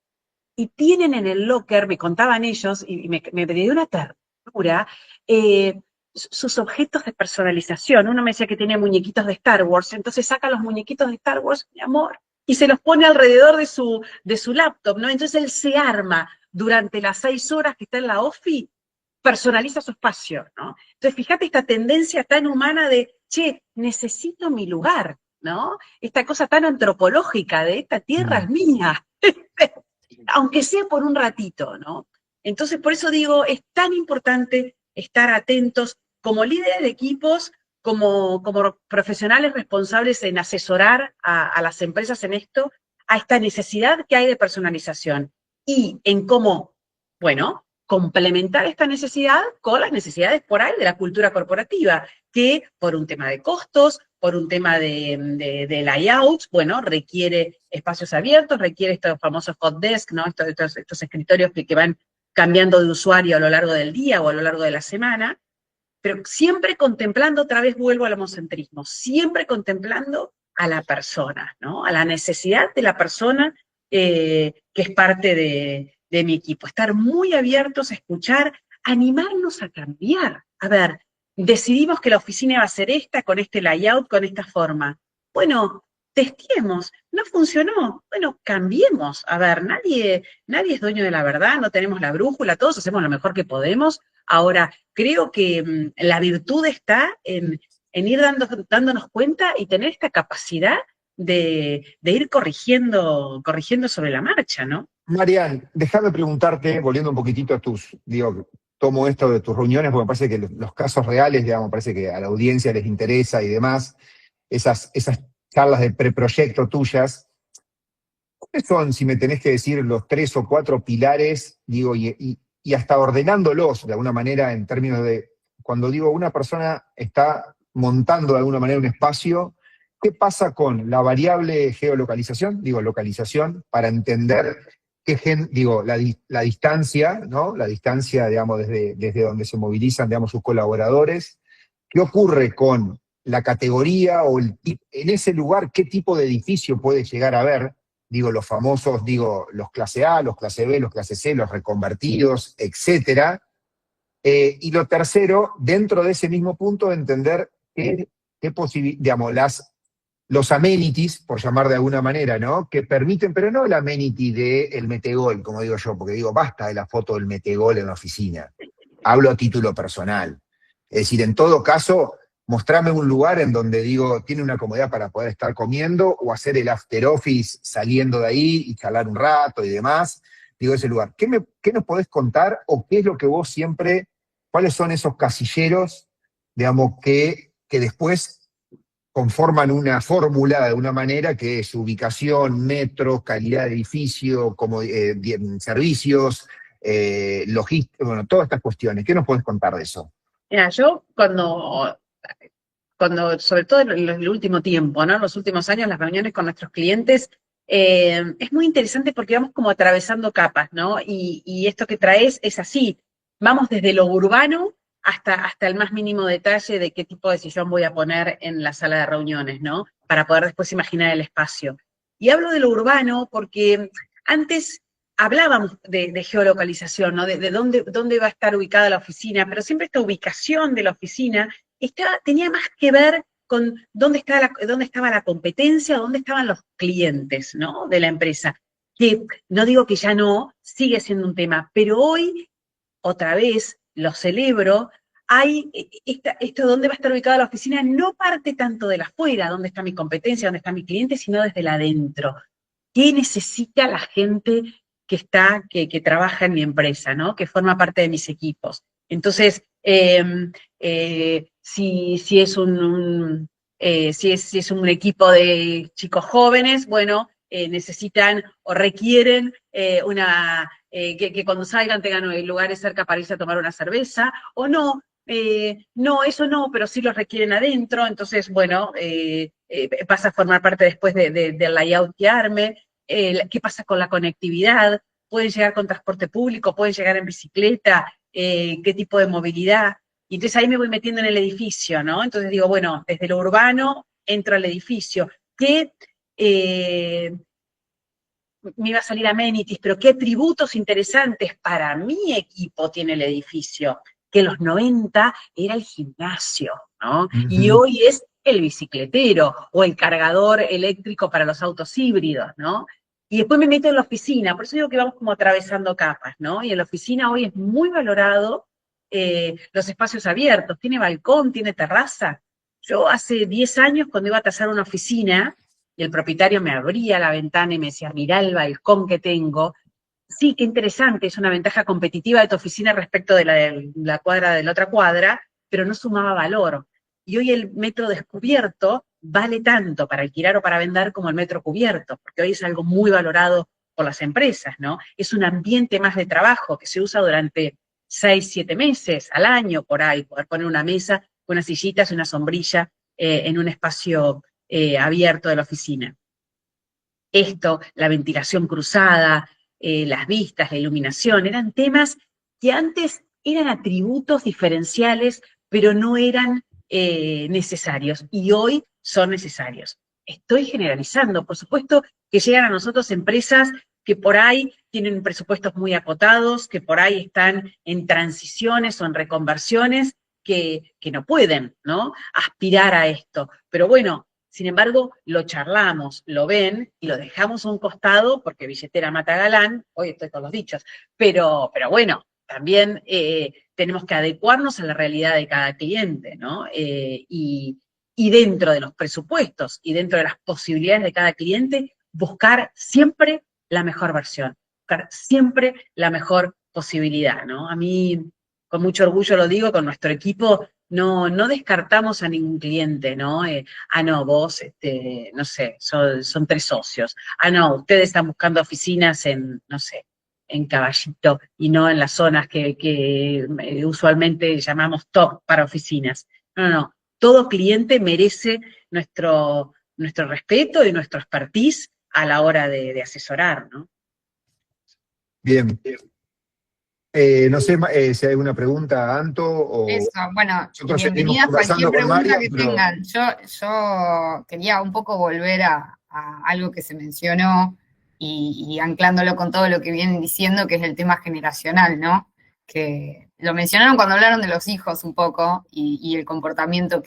Y tienen en el locker, me contaban ellos, y me dio una ternura, sus objetos de personalización. Uno me decía que tenía muñequitos de Star Wars, entonces saca los muñequitos de Star Wars, mi amor, y se los pone alrededor de su laptop, ¿no? Entonces él se arma durante las 6 horas que está en la OFI, personaliza su espacio, ¿no? Entonces fíjate esta tendencia tan humana de, che, necesito mi lugar, ¿no? Esta cosa tan antropológica de esta tierra es mía, aunque sea por un ratito, ¿no? Entonces por eso digo, es tan importante estar atentos como líderes de equipos, como profesionales responsables en asesorar a las empresas en esto, a esta necesidad que hay de personalización y en cómo, bueno, complementar esta necesidad con las necesidades por ahí de la cultura corporativa, que por un tema de costos, por un tema de layouts, bueno, requiere espacios abiertos, requiere estos famosos hot desk, ¿no? Estos escritorios que van cambiando de usuario a lo largo del día o a lo largo de la semana, pero siempre contemplando, otra vez vuelvo al homocentrismo, siempre contemplando a la persona, ¿no? A la necesidad de la persona que es parte de mi equipo. Estar muy abiertos a escuchar, animarnos a cambiar. A ver, decidimos que la oficina va a ser esta, con este layout, con esta forma. Bueno, testeemos, no funcionó, bueno, cambiemos. A ver, nadie es dueño de la verdad, no tenemos la brújula, todos hacemos lo mejor que podemos. Ahora, creo que la virtud está en ir dándonos cuenta y tener esta capacidad de ir corrigiendo sobre la marcha, ¿no? Marian, déjame preguntarte, volviendo un poquitito a tomo esto de tus reuniones porque me parece que los casos reales, digamos, me parece que a la audiencia les interesa y demás, esas charlas de preproyecto tuyas, ¿cuáles son, si me tenés que decir, los 3 o 4 pilares, digo, y hasta ordenándolos de alguna manera en términos de, cuando digo una persona está montando de alguna manera un espacio, ¿qué pasa con la variable geolocalización? Digo, localización, para entender la distancia, ¿no? La distancia, digamos, desde donde se movilizan, digamos, sus colaboradores. ¿Qué ocurre con la categoría o en ese lugar, qué tipo de edificio puede llegar a haber? Digo, los famosos, digo, los clase A, los clase B, los clase C, los reconvertidos, etcétera. Y lo tercero, dentro de ese mismo punto, entender digamos, los amenities, por llamar de alguna manera, ¿no? Que permiten, pero no el amenity del metegol, como digo yo, porque digo, basta de la foto del metegol en la oficina. Hablo a título personal. Es decir, en todo caso, mostrame un lugar en donde, digo, tiene una comodidad para poder estar comiendo o hacer el after office saliendo de ahí y charlar un rato y demás. Digo, ese lugar. ¿Qué nos podés contar o qué es lo que vos siempre, cuáles son esos casilleros, digamos, que después conforman una fórmula de una manera que es ubicación, metro, calidad de edificio, como, servicios, logística, bueno, todas estas cuestiones? ¿Qué nos podés contar de eso? Mira, yo cuando, sobre todo en el último tiempo, ¿no? En los últimos años, las reuniones con nuestros clientes, es muy interesante porque vamos como atravesando capas, ¿no? Y esto que traes es así. Vamos desde lo urbano hasta el más mínimo detalle de qué tipo de sillón voy a poner en la sala de reuniones, ¿no? Para poder después imaginar el espacio. Y hablo de lo urbano porque antes hablábamos de geolocalización, ¿no? De dónde va a estar ubicada la oficina, pero siempre esta ubicación de la oficina tenía más que ver con dónde estaba la competencia, dónde estaban los clientes, ¿no? De la empresa. Que no digo que ya no, sigue siendo un tema, pero hoy, otra vez, lo celebro, hay esto dónde va a estar ubicada la oficina no parte tanto de la afuera, dónde está mi competencia, dónde está mi cliente, sino desde la adentro. ¿Qué necesita la gente que trabaja en mi empresa, ¿no? Que forma parte de mis equipos? Entonces, si es un equipo de chicos jóvenes, bueno, necesitan o requieren que cuando salgan tengan lugares cerca para irse a tomar una cerveza, o no. No, eso no, pero sí los requieren adentro, entonces, bueno, pasa a formar parte después del layout que arme. ¿Qué pasa con la conectividad? ¿Pueden llegar con transporte público? ¿Pueden llegar en bicicleta? ¿Qué tipo de movilidad? Y entonces ahí me voy metiendo en el edificio, ¿no? Entonces digo, bueno, desde lo urbano entro al edificio. ¿Qué me iba a salir amenities, pero qué atributos interesantes para mi equipo tiene el edificio? Que en los 90 era el gimnasio, ¿no? Y hoy es el bicicletero o el cargador eléctrico para los autos híbridos, ¿no? Y después me meto en la oficina, por eso digo que vamos como atravesando capas, ¿no? Y en la oficina hoy es muy valorado los espacios abiertos, tiene balcón, tiene terraza. Yo hace 10 años, cuando iba a tasar una oficina, y el propietario me abría la ventana y me decía, mirá el balcón que tengo. Sí, qué interesante, es una ventaja competitiva de tu oficina respecto de la cuadra de la otra cuadra, pero no sumaba valor. Y hoy el metro descubierto vale tanto para alquilar o para vender como el metro cubierto, porque hoy es algo muy valorado por las empresas, ¿no? Es un ambiente más de trabajo que se usa durante 6, 7 meses al año, por ahí, poder poner una mesa, unas sillitas y una sombrilla en un espacio abierto de la oficina. Esto, la ventilación cruzada, las vistas, la iluminación, eran temas que antes eran atributos diferenciales, pero no eran necesarios, y hoy son necesarios. Estoy generalizando, por supuesto que llegan a nosotros empresas que por ahí tienen presupuestos muy acotados, que por ahí están en transiciones o en reconversiones, que no pueden, ¿no? Aspirar a esto. Pero bueno, sin embargo, lo charlamos, lo ven y lo dejamos a un costado porque billetera mata galán, hoy estoy con los dichos, pero bueno, también tenemos que adecuarnos a la realidad de cada cliente, ¿no? Y dentro de los presupuestos y dentro de las posibilidades de cada cliente, buscar siempre la mejor versión, buscar siempre la mejor posibilidad, ¿no? A mí con mucho orgullo lo digo, con nuestro equipo, no descartamos a ningún cliente, ¿no? No, vos, no sé, son 3 socios. No, ustedes están buscando oficinas en, no sé, en Caballito y no en las zonas que usualmente llamamos top para oficinas. No. Todo cliente merece nuestro respeto y nuestro expertise a la hora de asesorar, ¿no? Bien. No sé si hay alguna pregunta, Anto, o Eso, bueno, nosotros seguimos bienvenidas cualquier conversando con pregunta Marian, que pero tengan. Yo quería un poco volver a algo que se mencionó y anclándolo con todo lo que vienen diciendo, que es el tema generacional, ¿no? Que lo mencionaron cuando hablaron de los hijos un poco y el comportamiento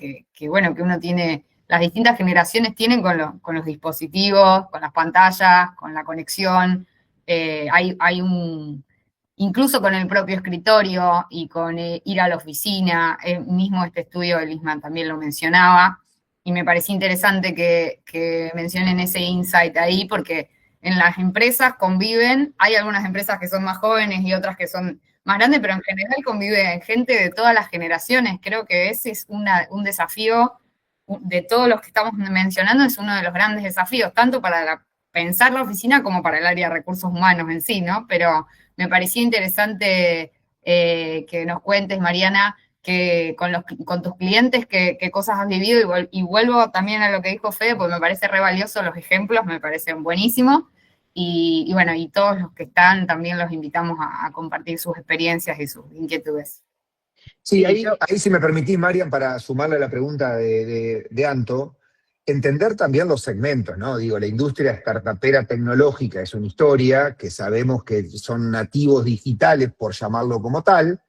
bueno, que uno tiene, las distintas generaciones tienen con los dispositivos, con las pantallas, con la conexión. Hay incluso con el propio escritorio y con ir a la oficina, mismo este estudio de Lisman también lo mencionaba, y me parecía interesante que mencionen ese insight ahí, porque en las empresas conviven, hay algunas empresas que son más jóvenes y otras que son más grandes, pero en general convive gente de todas las generaciones. Creo que ese es un desafío de todos los que estamos mencionando, es uno de los grandes desafíos, tanto para pensar la oficina como para el área de recursos humanos en sí, ¿no? Pero me parecía interesante que nos cuentes, Mariana, que con tus clientes qué cosas has vivido y vuelvo también a lo que dijo Fede, porque me parece re valioso los ejemplos, me parecen buenísimos. Y bueno, y todos los que están también los invitamos a compartir sus experiencias y sus inquietudes. sí, ahí si me permitís, Marian, para sumarle a la pregunta de Anto, entender también los segmentos, ¿no? Digo, la industria startupera tecnológica es una historia que sabemos que son nativos digitales, por llamarlo como tal,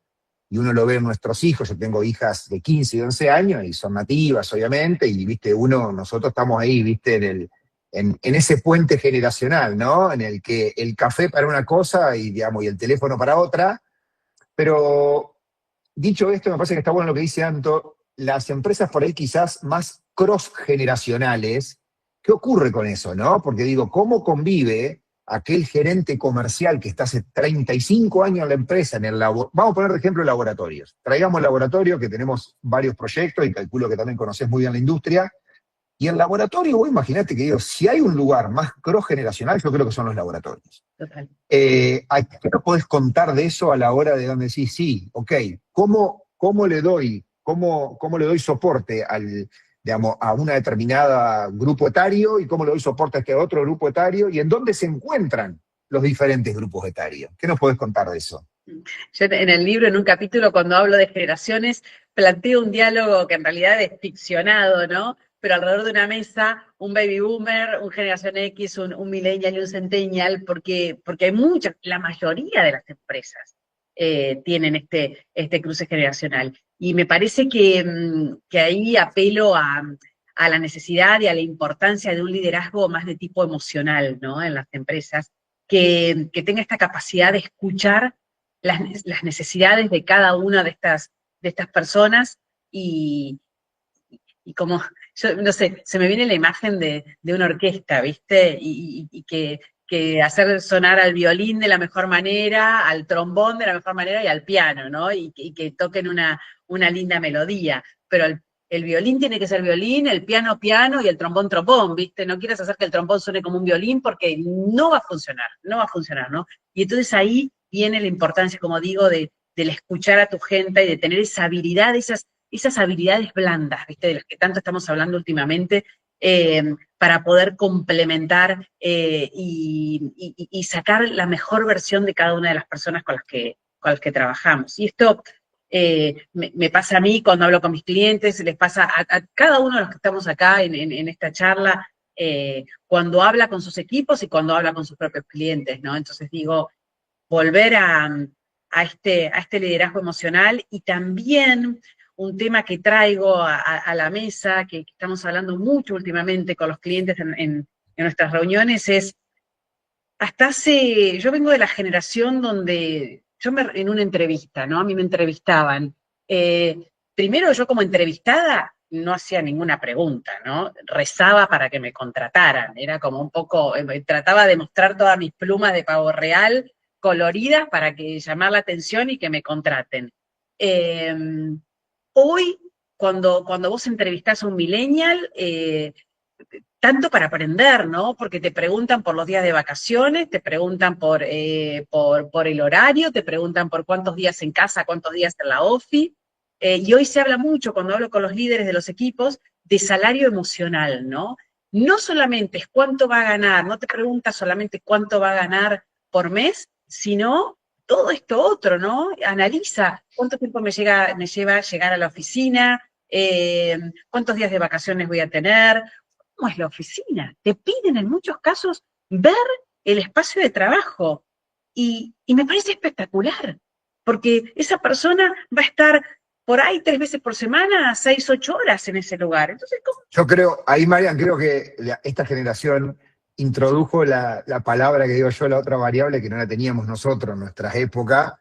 y uno lo ve en nuestros hijos. Yo tengo hijas de 15 y 11 años y son nativas, obviamente, y viste, nosotros estamos ahí, viste, en ese puente generacional, ¿no? En el que el café para una cosa y, digamos, y el teléfono para otra. Pero dicho esto, me parece que está bueno lo que dice Anto, las empresas por ahí quizás más cross-generacionales. ¿Qué ocurre con eso, no? Porque digo, ¿cómo convive aquel gerente comercial que está hace 35 años en la empresa, vamos a poner de ejemplo laboratorios? Traigamos laboratorio, que tenemos varios proyectos y calculo que también conocés muy bien la industria. Y el laboratorio, vos imaginate que digo, si hay un lugar más cross-generacional, yo creo que son los laboratorios. Total. ¿Qué nos podés contar de eso a la hora de donde decís, sí, ok, ¿cómo le doy soporte digamos, a una determinada grupo etario y cómo le doy soporte a este otro grupo etario y en dónde se encuentran los diferentes grupos etarios? ¿Qué nos podés contar de eso? Yo en el libro, en un capítulo, cuando hablo de generaciones, planteo un diálogo que en realidad es ficcionado, ¿no? Pero alrededor de una mesa, un baby boomer, un generación X, un millennial y un centennial, porque hay la mayoría de las empresas tienen este cruce generacional. Y me parece que ahí apelo a la necesidad y a la importancia de un liderazgo más de tipo emocional, ¿no? En las empresas, que tenga esta capacidad de escuchar las necesidades de cada una de estas personas y como, yo no sé, se me viene la imagen de una orquesta, ¿viste? Y que hacer sonar al violín de la mejor manera, al trombón de la mejor manera y al piano, ¿no? Y que toquen una linda melodía. Pero el violín tiene que ser violín, el piano piano y el trombón trombón, ¿viste? No quieres hacer que el trombón suene como un violín porque no va a funcionar, ¿no? Y entonces ahí viene la importancia, como digo, del escuchar a tu gente y de tener esa habilidad, esas habilidades blandas, ¿viste? De las que tanto estamos hablando últimamente, para poder complementar y sacar la mejor versión de cada una de las personas con las que trabajamos. Y esto me pasa a mí cuando hablo con mis clientes, les pasa a cada uno de los que estamos acá en esta charla, cuando habla con sus equipos y cuando habla con sus propios clientes, ¿no? Entonces digo, volver a este liderazgo emocional y también un tema que traigo a la mesa, que estamos hablando mucho últimamente con los clientes en nuestras reuniones, es, yo vengo de la generación donde, en una entrevista, ¿no? A mí me entrevistaban. Primero yo como entrevistada no hacía ninguna pregunta, ¿no? Rezaba para que me contrataran, era como un poco, trataba de mostrar todas mis plumas de pavo real coloridas para que llamar la atención y que me contraten. Hoy, cuando vos entrevistás a un millennial, tanto para aprender, ¿no? Porque te preguntan por los días de vacaciones, te preguntan por el horario, te preguntan por cuántos días en casa, cuántos días en la ofi. Y hoy se habla mucho, cuando hablo con los líderes de los equipos, de salario emocional, ¿no? No solamente es cuánto va a ganar, no te pregunta solamente cuánto va a ganar por mes, sino todo esto otro, ¿no? Analiza cuánto tiempo me lleva a llegar a la oficina, cuántos días de vacaciones voy a tener, cómo es la oficina. Te piden en muchos casos ver el espacio de trabajo y me parece espectacular, porque esa persona va a estar por ahí 3 veces por semana, 6, 8 horas en ese lugar. Entonces, ¿cómo? Yo creo, ahí Marian, creo que esta generación introdujo la palabra que digo yo, la otra variable que no la teníamos nosotros en nuestras épocas.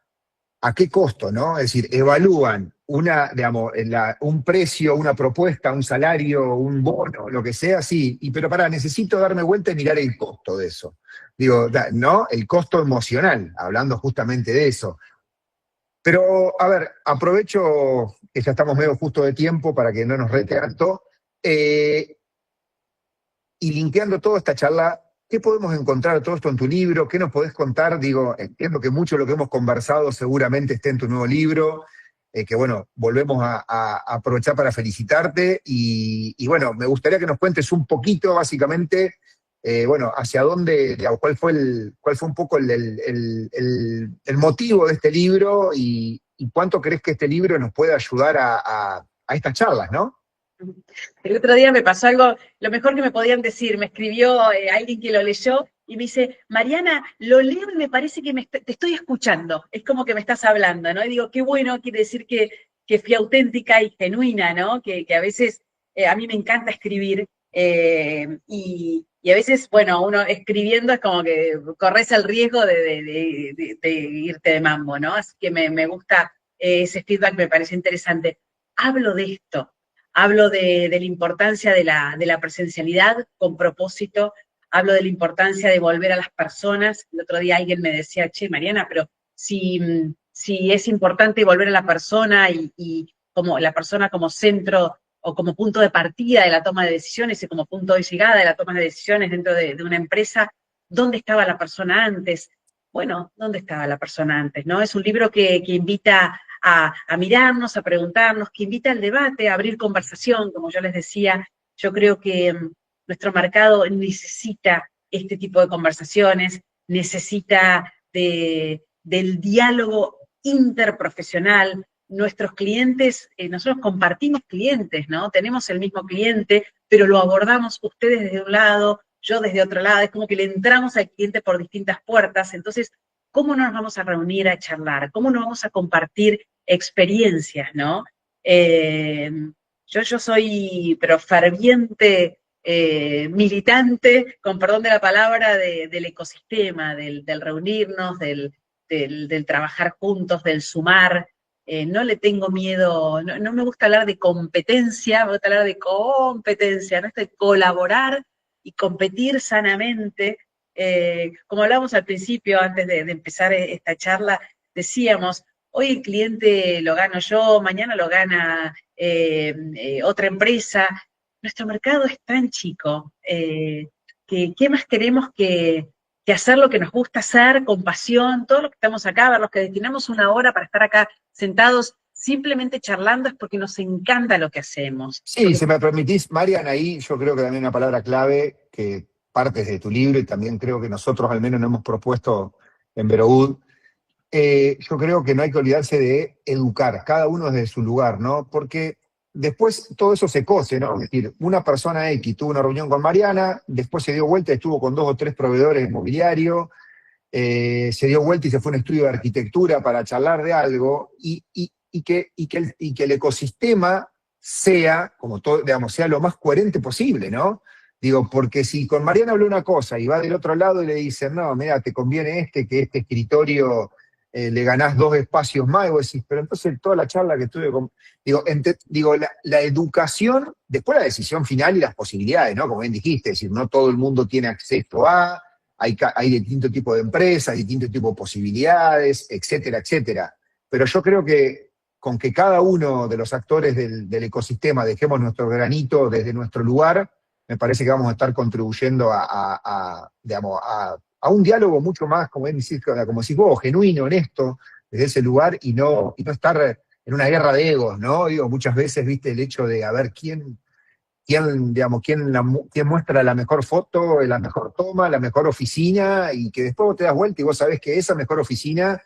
¿A qué costo, no? Es decir, evalúan un precio, una propuesta, un salario, un bono, lo que sea, sí, pero necesito darme vuelta y mirar el costo de eso. Digo, ¿no? El costo emocional, hablando justamente de eso. Pero, a ver, aprovecho que ya estamos medio justo de tiempo para que no nos rete harto, y linkeando toda esta charla, ¿qué podemos encontrar todo esto en tu libro? ¿Qué nos podés contar? Digo, entiendo que mucho de lo que hemos conversado seguramente esté en tu nuevo libro, que bueno, volvemos a aprovechar para felicitarte, y bueno, me gustaría que nos cuentes un poquito, básicamente, bueno, hacia dónde, cuál fue un poco el motivo de este libro y cuánto crees que este libro nos puede ayudar a estas charlas, ¿no? El otro día me pasó algo, lo mejor que me podían decir, me escribió alguien que lo leyó y me dice, Mariana, lo leo y me parece que te estoy escuchando, es como que me estás hablando, ¿no? Y digo, qué bueno, quiere decir que fui auténtica y genuina, ¿no? Que a veces, a mí me encanta escribir, y a veces, bueno, uno escribiendo es como que corres el riesgo de irte de mambo, ¿no? Así que me gusta ese feedback, me parece interesante. Hablo de esto. Hablo de la importancia de la presencialidad con propósito, hablo de la importancia de volver a las personas. El otro día alguien me decía, che, Mariana, pero si es importante volver a la persona y como la persona como centro o como punto de partida de la toma de decisiones y como punto de llegada de la toma de decisiones dentro de una empresa, ¿dónde estaba la persona antes? Bueno, ¿dónde estaba la persona antes? ¿No? Es un libro que invita a mirarnos, a preguntarnos, que invita al debate, a abrir conversación, como yo les decía. Yo creo que nuestro mercado necesita este tipo de conversaciones, necesita del diálogo interprofesional. Nuestros clientes, nosotros compartimos clientes, ¿no? Tenemos el mismo cliente, pero lo abordamos ustedes desde un lado, yo desde otro lado, es como que le entramos al cliente por distintas puertas. Entonces, ¿cómo no nos vamos a reunir a charlar? ¿Cómo no vamos a compartir experiencias, ¿no? Yo soy, pero ferviente militante, con perdón de la palabra, del ecosistema, del reunirnos, del trabajar juntos, del sumar. No le tengo miedo, no me gusta hablar de competencia, me gusta hablar de competencia, ¿no? De colaborar y competir sanamente. Como hablábamos al principio, antes de empezar esta charla, decíamos, hoy el cliente lo gano yo, mañana lo gana otra empresa. Nuestro mercado es tan chico, ¿qué más queremos que hacer lo que nos gusta hacer con pasión? Todos los que estamos acá, ver los que destinamos una hora para estar acá sentados simplemente charlando, es porque nos encanta lo que hacemos. Sí, si me permitís, Marian, ahí yo creo que también una palabra clave que partes de tu libro y también creo que nosotros al menos nos hemos propuesto en Vero Good. Yo creo que no hay que olvidarse de educar, cada uno desde su lugar, ¿no? Porque después todo eso se cose, ¿no? Es decir, una persona X tuvo una reunión con Mariana, después se dio vuelta, estuvo con 2 o 3 proveedores inmobiliarios, se dio vuelta y se fue a un estudio de arquitectura para charlar de algo, y que el ecosistema sea, como todo, digamos, sea lo más coherente posible, ¿no? Digo, porque si con Mariana habló una cosa y va del otro lado y le dicen, no, mira, te conviene que este escritorio le ganás 2 espacios más, y vos decís, pero entonces toda la charla que tuve con... Digo, la educación, después la decisión final y las posibilidades, ¿no? Como bien dijiste, es decir, no todo el mundo tiene acceso hay distintos tipos de empresas, distintos tipos de posibilidades, etcétera, etcétera. Pero yo creo que con que cada uno de los actores del ecosistema dejemos nuestro granito desde nuestro lugar, me parece que vamos a estar contribuyendo digamos, a un diálogo mucho más, como decís vos, genuino, honesto, desde ese lugar, y no estar en una guerra de egos, ¿no? Digo, muchas veces, viste, el hecho de a ver quién muestra la mejor foto, la mejor toma, la mejor oficina, y que después vos te das vuelta y vos sabés que esa mejor oficina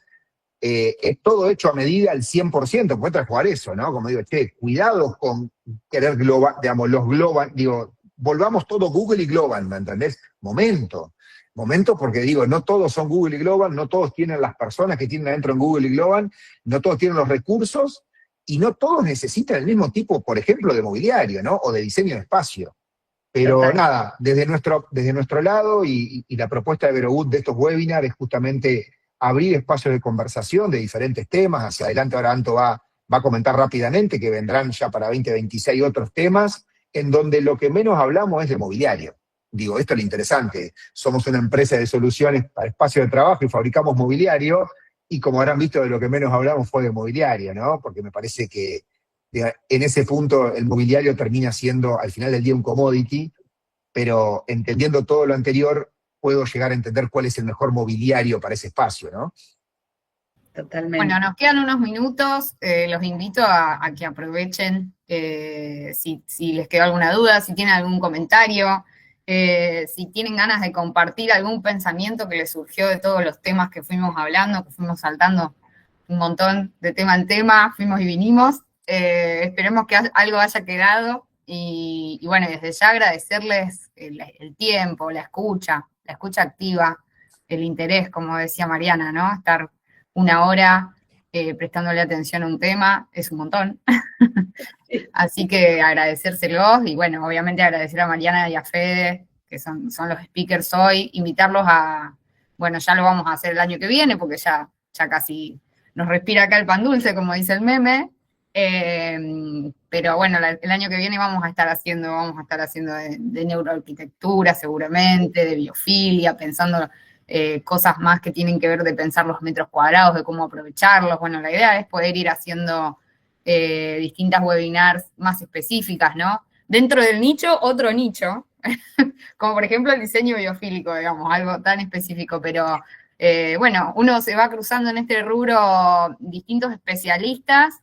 es todo hecho a medida al 100%, porque jugar eso, ¿no? Como digo, che, cuidado con querer global, digamos, los global, digo, volvamos todo Google y global, ¿me entendés? Momento, porque digo, no todos son Google y global, no todos tienen las personas que tienen adentro en Google y global, no todos tienen los recursos, y no todos necesitan el mismo tipo, por ejemplo, de mobiliario, ¿no? O de diseño de espacio. Pero Total. nada, desde nuestro lado, y la propuesta de Vero Wood de estos webinars es justamente abrir espacios de conversación de diferentes temas. Hacia adelante ahora Anto va a comentar rápidamente que vendrán ya para 2026 otros temas, en donde lo que menos hablamos es de mobiliario. Digo, esto es lo interesante. Somos una empresa de soluciones para espacios de trabajo y fabricamos mobiliario, y como habrán visto, de lo que menos hablamos fue de mobiliario, ¿no? Porque me parece que en ese punto el mobiliario termina siendo al final del día un commodity, pero entendiendo todo lo anterior, puedo llegar a entender cuál es el mejor mobiliario para ese espacio, ¿no? Totalmente. Bueno, nos quedan unos minutos, los invito a que aprovechen si les quedó alguna duda, si tienen algún comentario, si tienen ganas de compartir algún pensamiento que les surgió de todos los temas que fuimos hablando, que fuimos saltando un montón de tema en tema, fuimos y vinimos. Esperemos que algo haya quedado, y bueno, desde ya agradecerles el tiempo, la escucha activa, el interés, como decía Mariana, ¿no? Estar una hora prestándole atención a un tema es un montón. Así que agradecérselos, y bueno, obviamente agradecer a Mariana y a Fede, que son los speakers hoy, invitarlos bueno, ya lo vamos a hacer el año que viene, porque ya casi nos respira acá el pan dulce, como dice el meme. Pero bueno, el año que viene vamos a estar haciendo de neuroarquitectura seguramente, de biofilia, pensando cosas más que tienen que ver de pensar los metros cuadrados, de cómo aprovecharlos. Bueno, la idea es poder ir haciendo distintas webinars más específicas, ¿no? Dentro del nicho, otro nicho, como por ejemplo el diseño biofílico, digamos, algo tan específico, pero bueno, uno se va cruzando en este rubro distintos especialistas,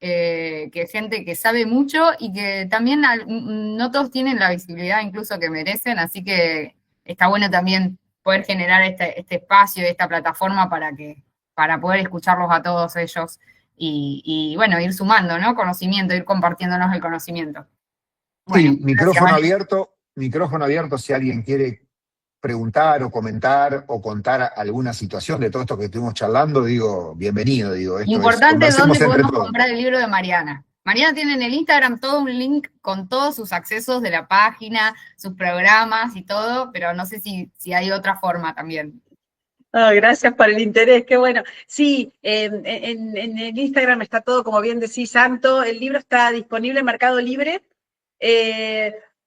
que gente que sabe mucho y que también no todos tienen la visibilidad incluso que merecen, así que está bueno también poder generar este espacio, esta plataforma para poder escucharlos a todos ellos y bueno, ir sumando, ¿no? Conocimiento, ir compartiéndonos el conocimiento. Bueno, sí, micrófono abierto si alguien quiere preguntar o comentar o contar alguna situación de todo esto que estuvimos charlando, digo, bienvenido, digo. Esto importante, ¿dónde podemos todos comprar el libro de Mariana? Mariana tiene en el Instagram todo un link con todos sus accesos de la página, sus programas y todo, pero no sé si hay otra forma también. Oh, gracias por el interés, qué bueno. Sí, en el Instagram está todo, como bien decís, Santo. El libro está disponible en Mercado Libre,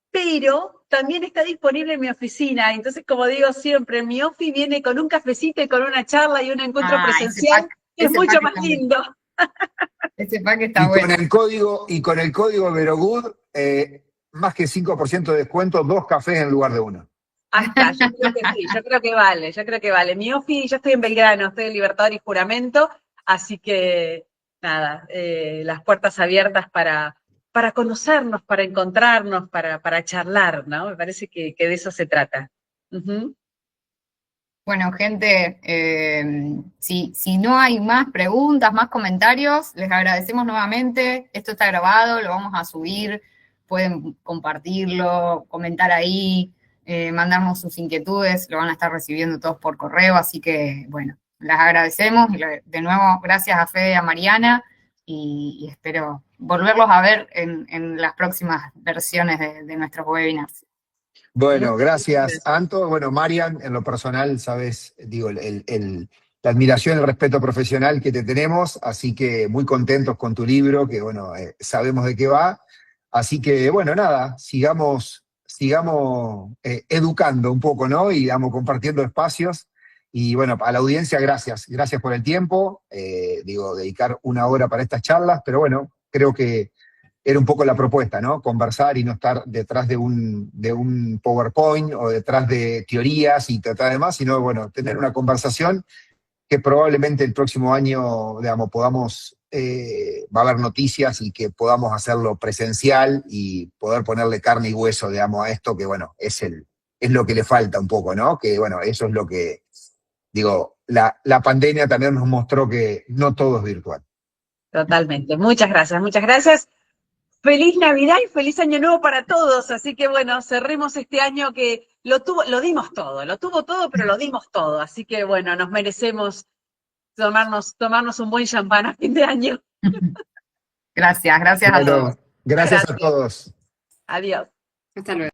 pero también está disponible en mi oficina. Entonces, como digo siempre, mi ofi viene con un cafecito y con una charla y un encuentro presencial, que es mucho más lindo. Ese pack está bueno. Con el código VeroGood, más que 5% de descuento, 2 cafés en lugar de 1. Ahí está, yo creo que sí, yo creo que vale. Mi ofi, yo estoy en Belgrano, estoy en Libertador y Juramento, así que nada, las puertas abiertas para conocernos, para encontrarnos, para charlar, ¿no? Me parece que de eso se trata. Uh-huh. Bueno, gente, si no hay más preguntas, más comentarios, les agradecemos nuevamente. Esto está grabado, lo vamos a subir, pueden compartirlo, comentar ahí, mandarnos sus inquietudes, lo van a estar recibiendo todos por correo, así que, bueno, las agradecemos, y de nuevo, gracias a Fede y a Mariana, y espero volverlos a ver en las próximas versiones de nuestros webinars. Bueno, gracias, Anto. Bueno, Marian, en lo personal, sabes, digo, la admiración, el respeto profesional que te tenemos, así que muy contentos con tu libro, que bueno, sabemos de qué va. Así que, bueno, nada, sigamos educando un poco, ¿no? Y compartiendo espacios. Y bueno, a la audiencia, gracias por el tiempo, dedicar una hora para estas charlas, pero bueno, creo que era un poco la propuesta, ¿no? Conversar y no estar detrás de un PowerPoint o detrás de teorías y tratar de más, sino, bueno, tener una conversación que probablemente el próximo año, podamos, va a haber noticias y que podamos hacerlo presencial y poder ponerle carne y hueso, a esto que, bueno, es lo que le falta un poco, ¿no? Que, bueno, eso es lo que, la pandemia también nos mostró que no todo es virtual. Totalmente. Muchas gracias, muchas gracias. Feliz Navidad y feliz Año Nuevo para todos. Así que bueno, cerremos este año que lo dimos todo, lo tuvo todo, pero lo dimos todo. Así que bueno, nos merecemos tomarnos un buen champán a fin de año. Gracias a todos. Gracias a todos. Adiós. Hasta luego.